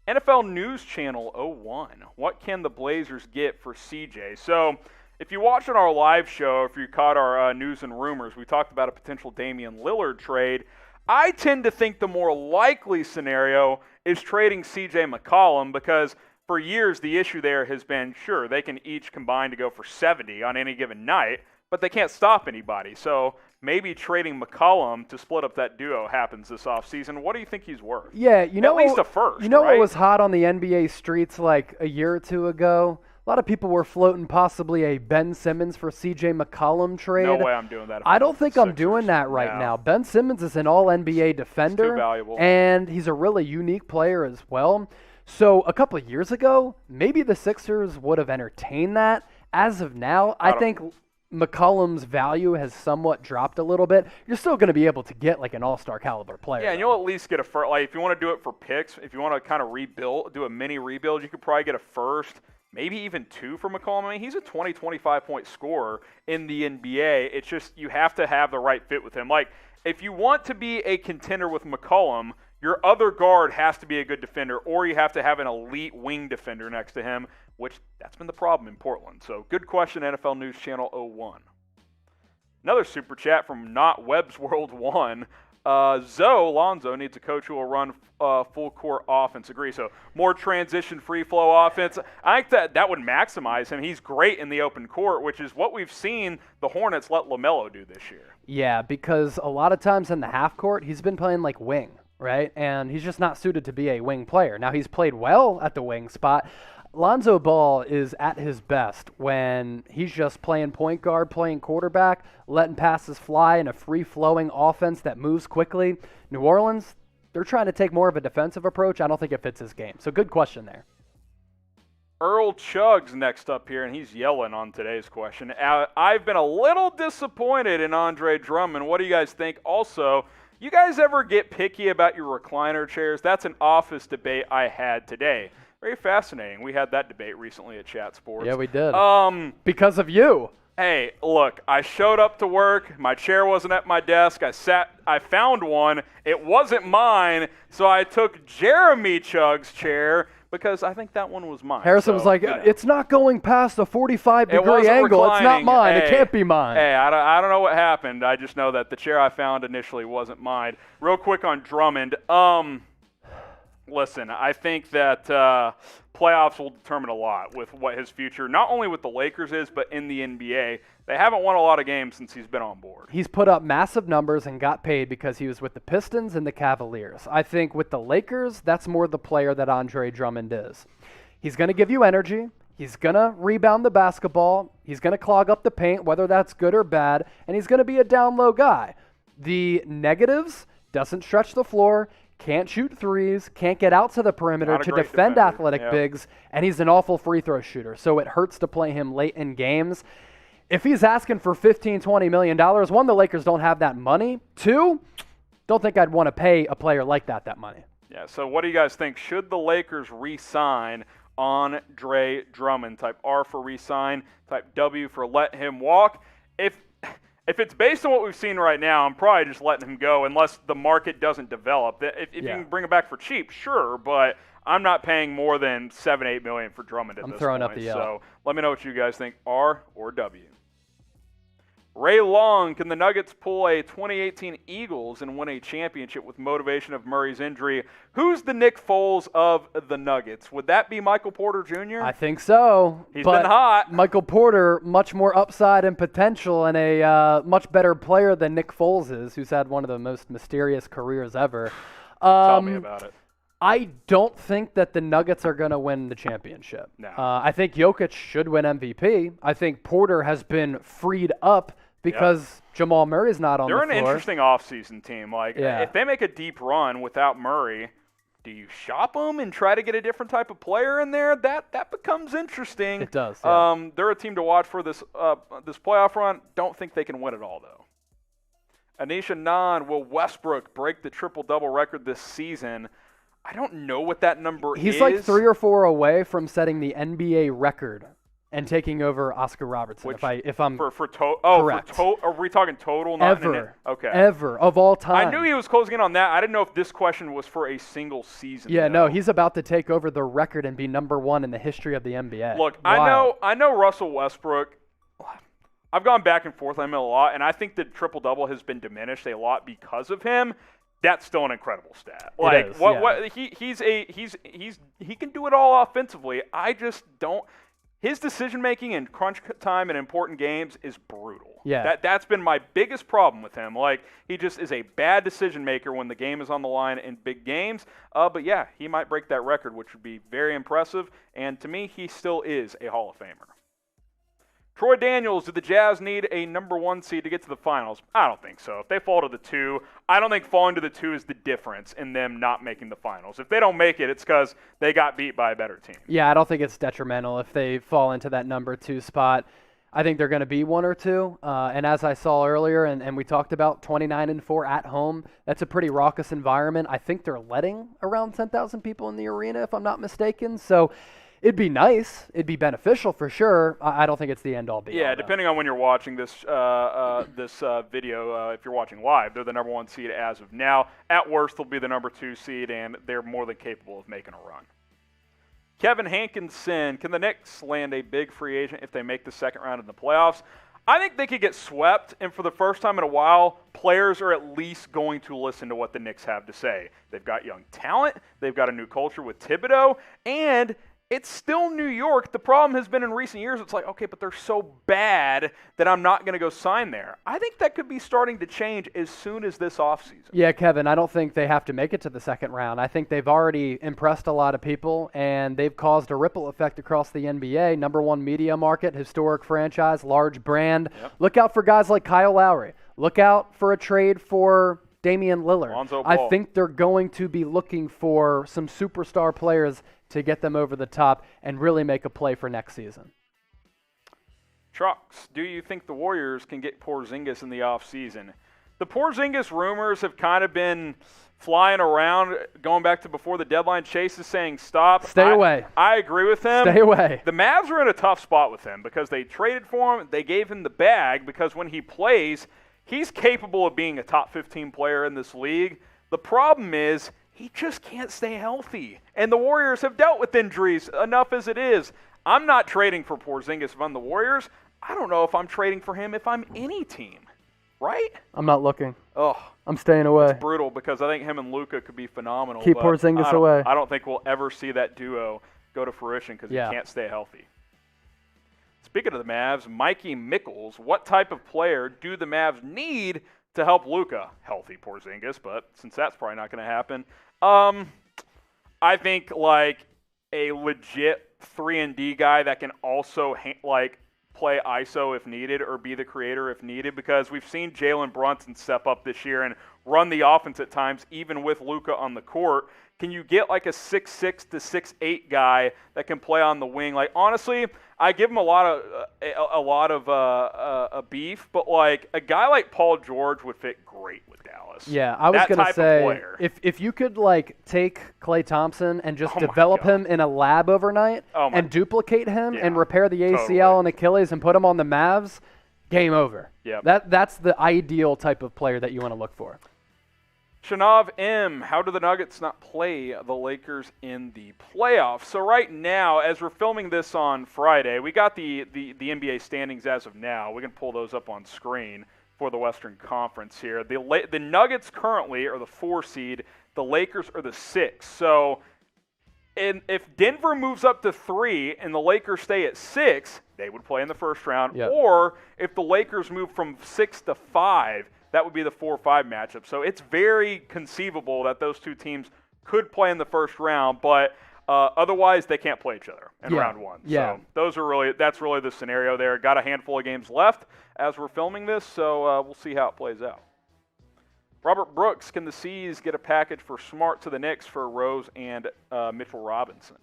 NFL News Channel 01. What can the Blazers get for CJ? So if you watched on our live show, if you caught our news and rumors, we talked about a potential Damian Lillard trade. I tend to think the more likely scenario is trading CJ McCollum, because for years the issue there has been, sure, they can each combine to go for 70 on any given night, but they can't stop anybody. So maybe trading McCollum to split up that duo happens this offseason. What do you think he's worth? Yeah, at least a first. You know right? What was hot on the NBA streets like a year or two ago? A lot of people were floating possibly a Ben Simmons for C.J. McCollum trade. No way I'm doing that. I don't think I'm doing that right now. Ben Simmons is an all-NBA defender. He's too valuable. And he's a really unique player as well. So a couple of years ago, maybe the Sixers would have entertained that. As of now, I think McCollum's value has somewhat dropped a little bit. You're still going to be able to get like an all-star caliber player. Yeah, and you'll at least get a first. Like, if you want to do it for picks, if you want to kind of rebuild, do a mini rebuild, you could probably get a first, maybe even two for McCollum. I mean, he's a 20, 25-point scorer in the NBA. It's just you have to have the right fit with him. Like, if you want to be a contender with McCollum, your other guard has to be a good defender, or you have to have an elite wing defender next to him, which that's been the problem in Portland. So good question, NFL News Channel 01. Another super chat from Not Webb's World 1. Zoe Alonzo needs a coach who will run full court offense. Agree. So more transition, free flow offense. I think that would maximize him. He's great in the open court, which is what we've seen the Hornets let LaMelo do this year. Yeah, because a lot of times in the half court, he's been playing like wing, right? And he's just not suited to be a wing player. Now, he's played well at the wing spot. Lonzo Ball is at his best when he's just playing point guard, playing quarterback, letting passes fly in a free-flowing offense that moves quickly. New Orleans, they're trying to take more of a defensive approach. I don't think it fits his game. So good question there. Earl Chugg's next up here, and he's yelling on today's question. I've been a little disappointed in Andre Drummond. What do you guys think? Also, you guys ever get picky about your recliner chairs? That's an office debate I had today. Very fascinating. We had that debate recently at Chat Sports. Yeah, we did. Because of you. Hey, look, I showed up to work. My chair wasn't at my desk. I found one. It wasn't mine, so I took Jeremy Chugg's chair because I think that one was mine. Harrison was like, it's not going past a 45-degree angle. It's not mine. It can't be mine. Hey, I don't know what happened. I just know that the chair I found initially wasn't mine. Real quick on Drummond. Listen, I think that playoffs will determine a lot with what his future, not only with the Lakers is, but in the NBA. They haven't won a lot of games since he's been on board. He's put up massive numbers and got paid because he was with the Pistons and the Cavaliers. I think with the Lakers, that's more the player that Andre Drummond is. He's going to give you energy. He's going to rebound the basketball. He's going to clog up the paint, whether that's good or bad, and he's going to be a down-low guy. The negatives, doesn't stretch the floor, can't shoot threes, can't get out to the perimeter to defend athletic bigs, and he's an awful free throw shooter. So it hurts to play him late in games. If he's asking for $15, $20 million, one, the Lakers don't have that money. Two, don't think I'd want to pay a player like that money. Yeah, so what do you guys think? Should the Lakers re-sign Andre Drummond? Type R for re-sign, type W for let him walk. If it's based on what we've seen right now, I'm probably just letting him go unless the market doesn't develop. If you can bring him back for cheap, sure, but I'm not paying more than $7-8 million for Drummond at this point. I'm throwing up the L. So let me know what you guys think, R or W. Ray Long, can the Nuggets pull a 2018 Eagles and win a championship with motivation of Murray's injury? Who's the Nick Foles of the Nuggets? Would that be Michael Porter Jr.? I think so. He's been hot. Michael Porter, much more upside and potential, and a much better player than Nick Foles is, who's had one of the most mysterious careers ever. Tell me about it. I don't think that the Nuggets are going to win the championship. No. I think Jokic should win MVP. I think Porter has been freed up because Jamal Murray's not on the floor. They're an interesting offseason team. If they make a deep run without Murray, do you shop them and try to get a different type of player in there? That becomes interesting. It does. Yeah. They're a team to watch for this playoff run. Don't think they can win it all, though. Anisha Nan, will Westbrook break the triple-double record this season? I don't know what that number is. He's like 3 or 4 away from setting the NBA record and taking over Oscar Robertson. Which, if I'm correct. Are we talking total? Ever of all time. I knew he was closing in on that. I didn't know if this question was for a single season. Yeah, no, he's about to take over the record and be #1 in the history of the NBA. Look, I know Russell Westbrook. I've gone back and forth on him a lot, and I think the triple double has been diminished a lot because of him. That's still an incredible stat. He can do it all offensively. I just don't. His decision-making in crunch time and important games is brutal. Yeah. That's been my biggest problem with him. He just is a bad decision-maker when the game is on the line in big games. But, yeah, he might break that record, which would be very impressive. And to me, he still is a Hall of Famer. Troy Daniels, do the Jazz need a #1 seed to get to the finals? I don't think so. If they fall to the 2, I don't think falling to the 2 is the difference in them not making the finals. If they don't make it, it's because they got beat by a better team. Yeah, I don't think it's detrimental if they fall into that #2 spot. I think they're going to be 1 or 2. And as I saw earlier, and we talked about 29-4 at home, that's a pretty raucous environment. I think they're letting around 10,000 people in the arena, if I'm not mistaken. So it'd be nice. It'd be beneficial for sure. I don't think it's the end-all be-all. Yeah, depending on when you're watching this video, if you're watching live, they're the #1 seed as of now. At worst, they'll be the #2 seed, and they're more than capable of making a run. Kevin Hankinson, can the Knicks land a big free agent if they make the second round in the playoffs? I think they could get swept, and for the first time in a while, players are at least going to listen to what the Knicks have to say. They've got young talent, they've got a new culture with Thibodeau, and it's still New York. The problem has been in recent years, it's like, okay, but they're so bad that I'm not going to go sign there. I think that could be starting to change as soon as this offseason. Yeah, Kevin, I don't think they have to make it to the second round. I think they've already impressed a lot of people, and they've caused a ripple effect across the NBA. #1 media market, historic franchise, large brand. Yep. Look out for guys like Kyle Lowry. Look out for a trade for Damian Lillard. Lonzo Ball. I think they're going to be looking for some superstar players to get them over the top and really make a play for next season. Trucks, do you think the Warriors can get Porzingis in the offseason? The Porzingis rumors have kind of been flying around, going back to before the deadline. Chase is saying stop. Stay away. I agree with him. Stay away. The Mavs are in a tough spot with him because they traded for him. They gave him the bag because when he plays, he's capable of being a top 15 player in this league. The problem is he just can't stay healthy. And the Warriors have dealt with injuries enough as it is. I'm not trading for Porzingis if I'm the Warriors. I don't know if I'm trading for him if I'm any team. Right? I'm not looking. Oh, I'm staying away. It's brutal because I think him and Luka could be phenomenal. Keep Porzingis away. I don't think we'll ever see that duo go to fruition because he can't stay healthy. Speaking of the Mavs, Mikey Mickles, what type of player do the Mavs need to help Luka? Healthy Porzingis, but since that's probably not going to happen, I think like a legit 3-and-D guy that can also play ISO if needed or be the creator if needed, because we've seen Jalen Brunson step up this year and run the offense at times even with Luka on the court. Can you get like a 6'6" to 6'8" guy that can play on the wing? Like, honestly, I give him a lot of beef, but like a guy like Paul George would fit great with Dallas. Yeah, I was going to say, if you could like take Klay Thompson and just develop him in a lab overnight and duplicate him and repair the ACL and Achilles and put him on the Mavs, game over. Yeah, that's the ideal type of player that you want to look for. Shanav M., how do the Nuggets not play the Lakers in the playoffs? So right now, as we're filming this on Friday, we got the NBA standings as of now. We can pull those up on screen for the Western Conference here. The Nuggets currently are the 4 seed. The Lakers are the 6. So if Denver moves up to 3 and the Lakers stay at 6, they would play in the first round. Yep. Or if the Lakers move from 6 to 5, that would be the 4-5 matchup. So it's very conceivable that those two teams could play in the first round, but otherwise they can't play each other in round 1. Yeah. So that's really the scenario there. Got a handful of games left as we're filming this, so we'll see how it plays out. Robert Brooks, can the C's get a package for Smart to the Knicks for Rose and Mitchell Robinson?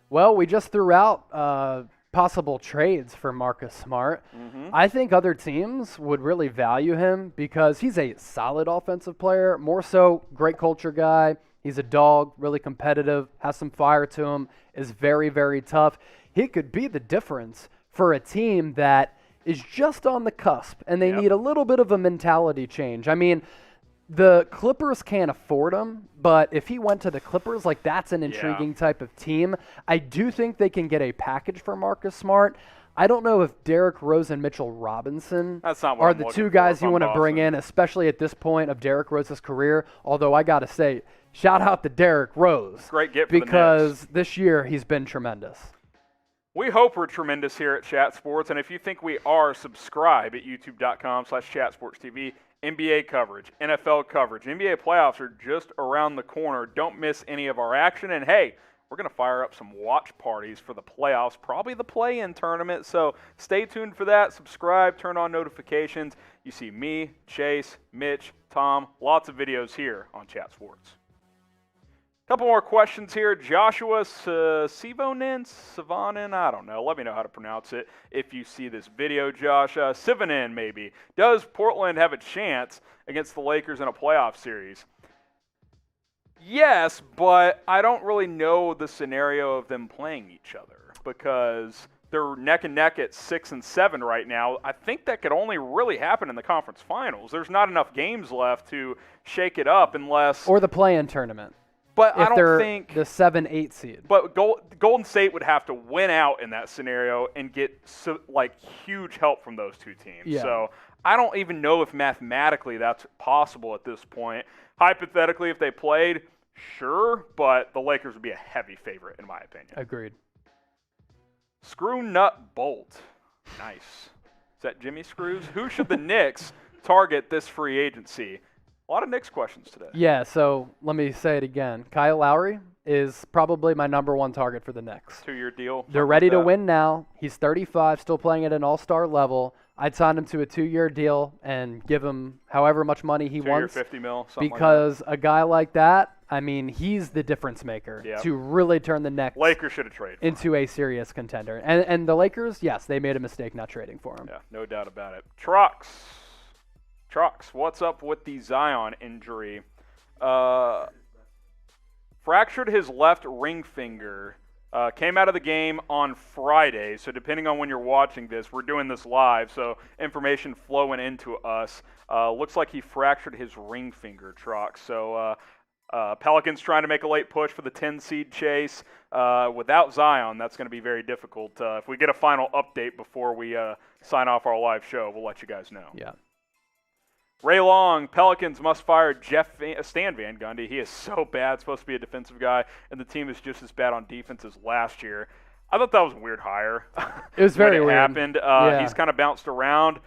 Well, we just threw out possible trades for Marcus Smart. Mm-hmm. I think other teams would really value him because he's a solid offensive player, more so great culture guy. He's a dog, really competitive, has some fire to him, is very, very tough. He could be the difference for a team that is just on the cusp and they need a little bit of a mentality change. I mean, the Clippers can't afford him, but if he went to the Clippers, like that's an intriguing type of team. I do think they can get a package for Marcus Smart. I don't know if Derrick Rose and Mitchell Robinson are the two guys you want to bring in, especially at this point of Derrick Rose's career. Although I got to say, shout out to Derrick Rose. Great get for the Knicks. Because this year he's been tremendous. We hope we're tremendous here at Chat Sports, and if you think we are, subscribe at youtube.com/chatsportstv. NBA coverage, NFL coverage, NBA playoffs are just around the corner. Don't miss any of our action. And hey, we're going to fire up some watch parties for the playoffs, probably the play-in tournament. So stay tuned for that. Subscribe, turn on notifications. You see me, Chase, Mitch, Tom, lots of videos here on Chat Sports. Couple more questions here. Joshua Sivonen, I don't know. Let me know how to pronounce it if you see this video, Josh. Sivonen, maybe. Does Portland have a chance against the Lakers in a playoff series? Yes, but I don't really know the scenario of them playing each other because they're neck and neck at 6 and 7 right now. I think that could only really happen in the conference finals. There's not enough games left to shake it up unless... Or the play-in tournament. But I don't think the 7-8 seed. But Golden State would have to win out in that scenario and get huge help from those two teams. Yeah. So I don't even know if mathematically that's possible at this point. Hypothetically, if they played, sure, but the Lakers would be a heavy favorite in my opinion. Agreed. Screw Nut Bolt. Nice. Is that Jimmy Screws? Who should the Knicks target this free agency? A lot of Knicks questions today. Yeah, so let me say it again. Kyle Lowry is probably my number 1 target for the Knicks. 2-year deal. They're ready to win now. He's 35, still playing at an all-star level. I'd sign him to a 2-year deal and give him however much money he wants. 2 year, $50 million, something because a guy like that, I mean, he's the difference maker to really turn the Knicks Lakers should have traded into a serious contender. And the Lakers, yes, they made a mistake not trading for him. Yeah, no doubt about it. Trucks, what's up with the Zion injury? Fractured his left ring finger. Came out of the game on Friday, so depending on when you're watching this, we're doing this live, so information flowing into us. Looks like he fractured his ring finger, Truck. So Pelicans trying to make a late push for the 10 seed chase. Without Zion, that's going to be very difficult. If we get a final update before we sign off our live show, we'll let you guys know. Yeah. Ray Long, Pelicans must fire Stan Van Gundy. He is so bad, supposed to be a defensive guy, and the team is just as bad on defense as last year. I thought that was a weird hire. It was very weird. Happened. He's kind of bounced around.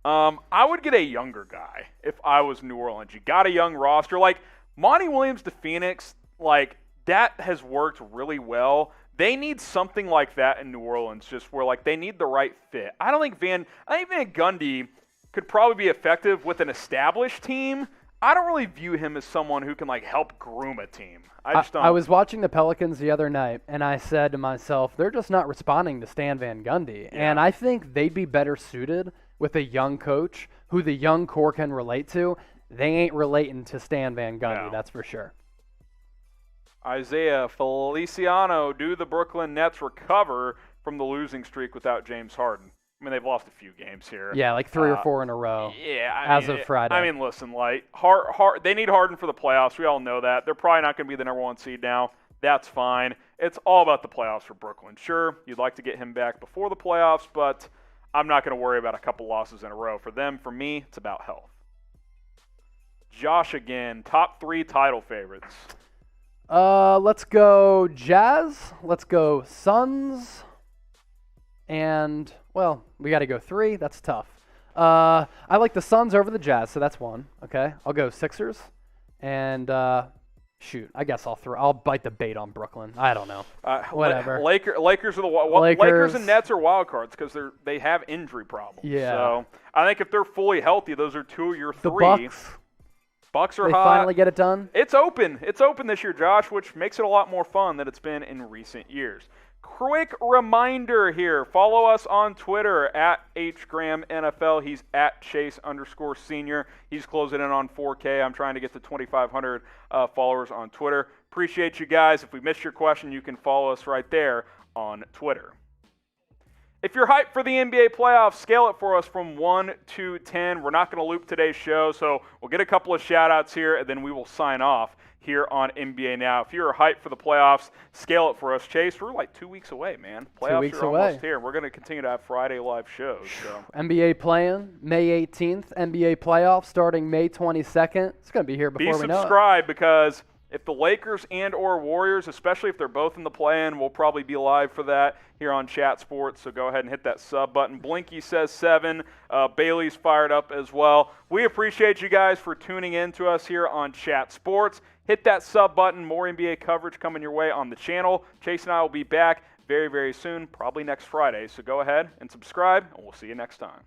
I would get a younger guy if I was New Orleans. You got a young roster. Like, Monty Williams to Phoenix, like, that has worked really well. They need something like that in New Orleans, just where, like, they need the right fit. I think Van Gundy could probably be effective with an established team. I don't really view him as someone who can, like, help groom a team. I just don't. I was watching the Pelicans the other night, and I said to myself, they're just not responding to Stan Van Gundy. Yeah. And I think they'd be better suited with a young coach who the young core can relate to. They ain't relating to Stan Van Gundy, that's for sure. Isaiah Feliciano, do the Brooklyn Nets recover from the losing streak without James Harden? I mean, they've lost a few games here. Yeah, like 3 or 4 in a row. Yeah, of Friday. I mean, listen, like they need Harden for the playoffs. We all know that. They're probably not going to be the number 1 seed now. That's fine. It's all about the playoffs for Brooklyn. Sure, you'd like to get him back before the playoffs, but I'm not going to worry about a couple losses in a row. For them, for me, it's about health. Josh again, top 3 title favorites. Let's go Jazz. Let's go Suns. And, well, we got to go 3. That's tough. I like the Suns over the Jazz, so that's 1. Okay, I'll go Sixers. And, shoot, I guess I'll bite the bait on Brooklyn. I don't know. Whatever. Lakers are Lakers and Nets are wild cards because they have injury problems. Yeah. So I think if they're fully healthy, those are 2 of your 3. The Bucks are they hot. Finally get it done. It's open. It's open this year, Josh, which makes it a lot more fun than it's been in recent years. Quick reminder here. Follow us on Twitter at HGramNFL. He's at Chase_senior. He's closing in on 4K. I'm trying to get to 2,500 followers on Twitter. Appreciate you guys. If we missed your question, you can follow us right there on Twitter. If you're hyped for the NBA playoffs, scale it for us from 1 to 10. We're not going to loop today's show, so we'll get a couple of shout-outs here, and then we will sign off here on NBA Now. If you're hyped for the playoffs, scale it for us. Chase, we're like 2 weeks away, man. Playoffs 2 weeks are away. Almost here. We're going to continue to have Friday live shows. So. NBA playing May 18th. NBA playoffs starting May 22nd. It's going to be here before we know it. Be subscribed because if the Lakers and or Warriors, especially if they're both in the play-in, we'll probably be live for that here on Chat Sports. So go ahead and hit that sub button. Blinky says 7. Bailey's fired up as well. We appreciate you guys for tuning in to us here on Chat Sports. Hit that sub button. More NBA coverage coming your way on the channel. Chase and I will be back very, very soon, probably next Friday. So go ahead and subscribe, and we'll see you next time.